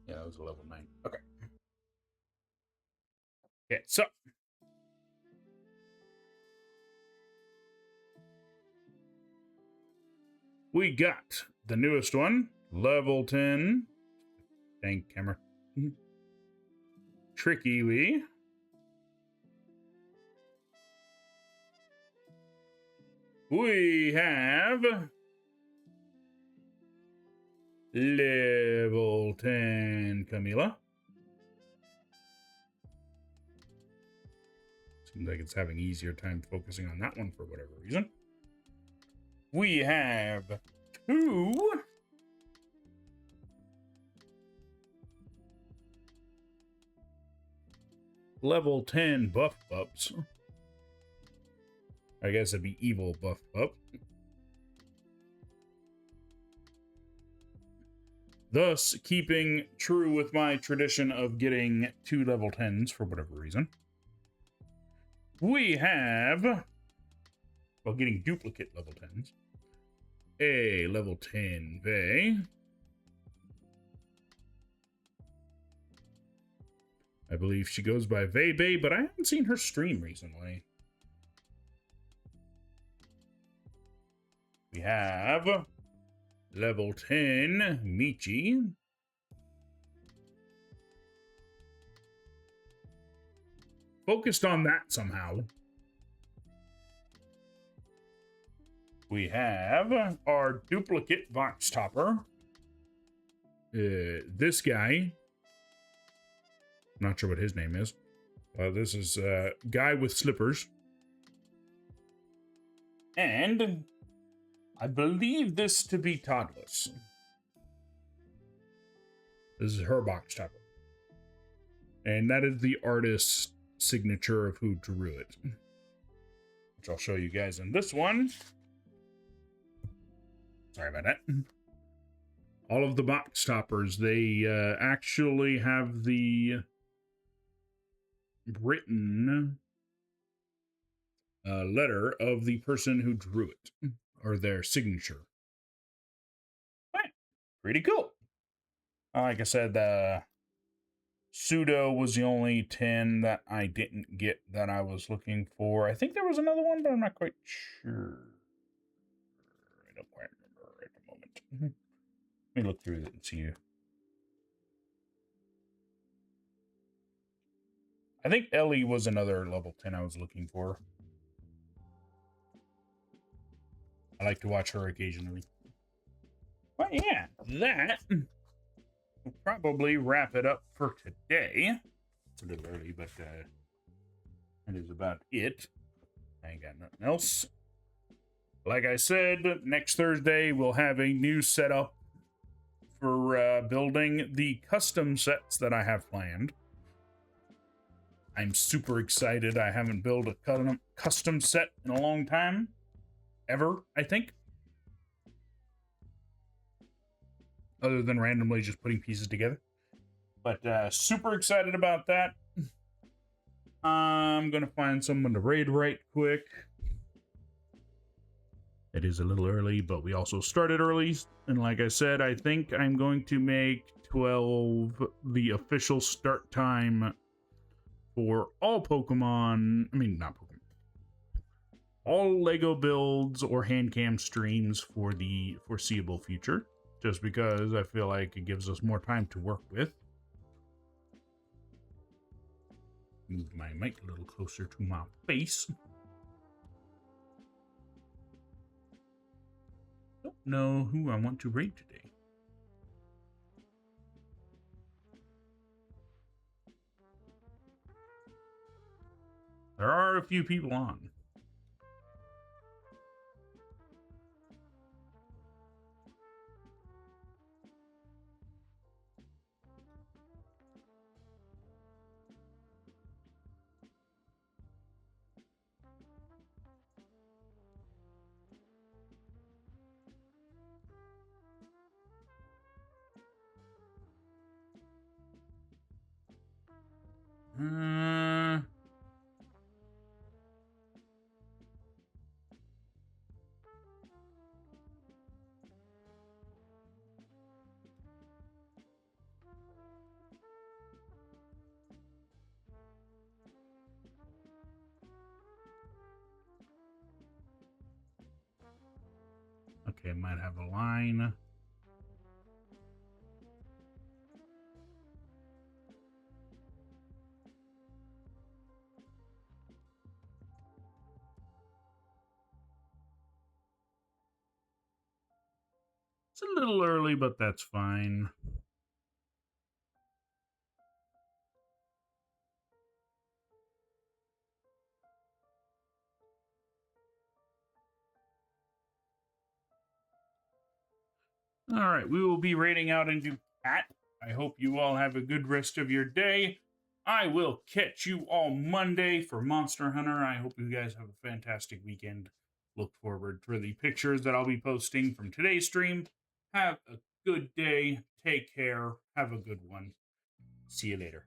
Yeah, that was a level 9. Okay. Okay, so. We got the newest one, level 10. Dang camera. Tricky Wee. We have level 10 Camila. Seems like it's having easier time focusing on that one for whatever reason. We have 2 level 10 buff pups. I guess it'd be evil buff pup. Thus, keeping true with my tradition of getting 2 level 10s for whatever reason. We have, well, getting duplicate level 10s. A level 10 Vey. I believe she goes by Vey Bay, but I haven't seen her stream recently. We have level 10 Michi. Focused on that somehow. We have our duplicate Vox Topper. This guy. Not sure what his name is. This is Guy with Slippers. And I believe this to be Toddless. This is her Box Topper. And that is the artist's signature of who drew it, which I'll show you guys in this one. Sorry about that. All of the box toppers, they actually have the written letter of the person who drew it, or their signature. Right. Pretty cool. Like I said, Pseudo was the only 10 that I didn't get that I was looking for. I think there was another one, but I'm not quite sure. I don't quite remember at the moment. Let me look through it and see. I think Ellie was another level 10 I was looking for. I like to watch her occasionally. But yeah, that will probably wrap it up for today. It's a little early, but that is about it. I ain't got nothing else. Like I said, next Thursday we'll have a new setup for building the custom sets that I have planned. I'm super excited. I haven't built a custom set in a long time. Ever, I think. Other than randomly just putting pieces together. But super excited about that. I'm going to find someone to raid right quick. It is a little early, but we also started early. And like I said, I think I'm going to make 12 the official start time for all Pokemon. I mean, not Pokemon. All Lego builds or hand cam streams for the foreseeable future. Just because I feel like it gives us more time to work with. Move my mic a little closer to my face. Don't know who I want to raid today. There are a few people on. Okay, might have a line. It's a little early, but that's fine. All right, we will be raiding out into Pat. I hope you all have a good rest of your day. I will catch you all Monday for Monster Hunter. I hope you guys have a fantastic weekend. Look forward for the pictures that I'll be posting from today's stream. Have a good day. Take care. Have a good one. See you later.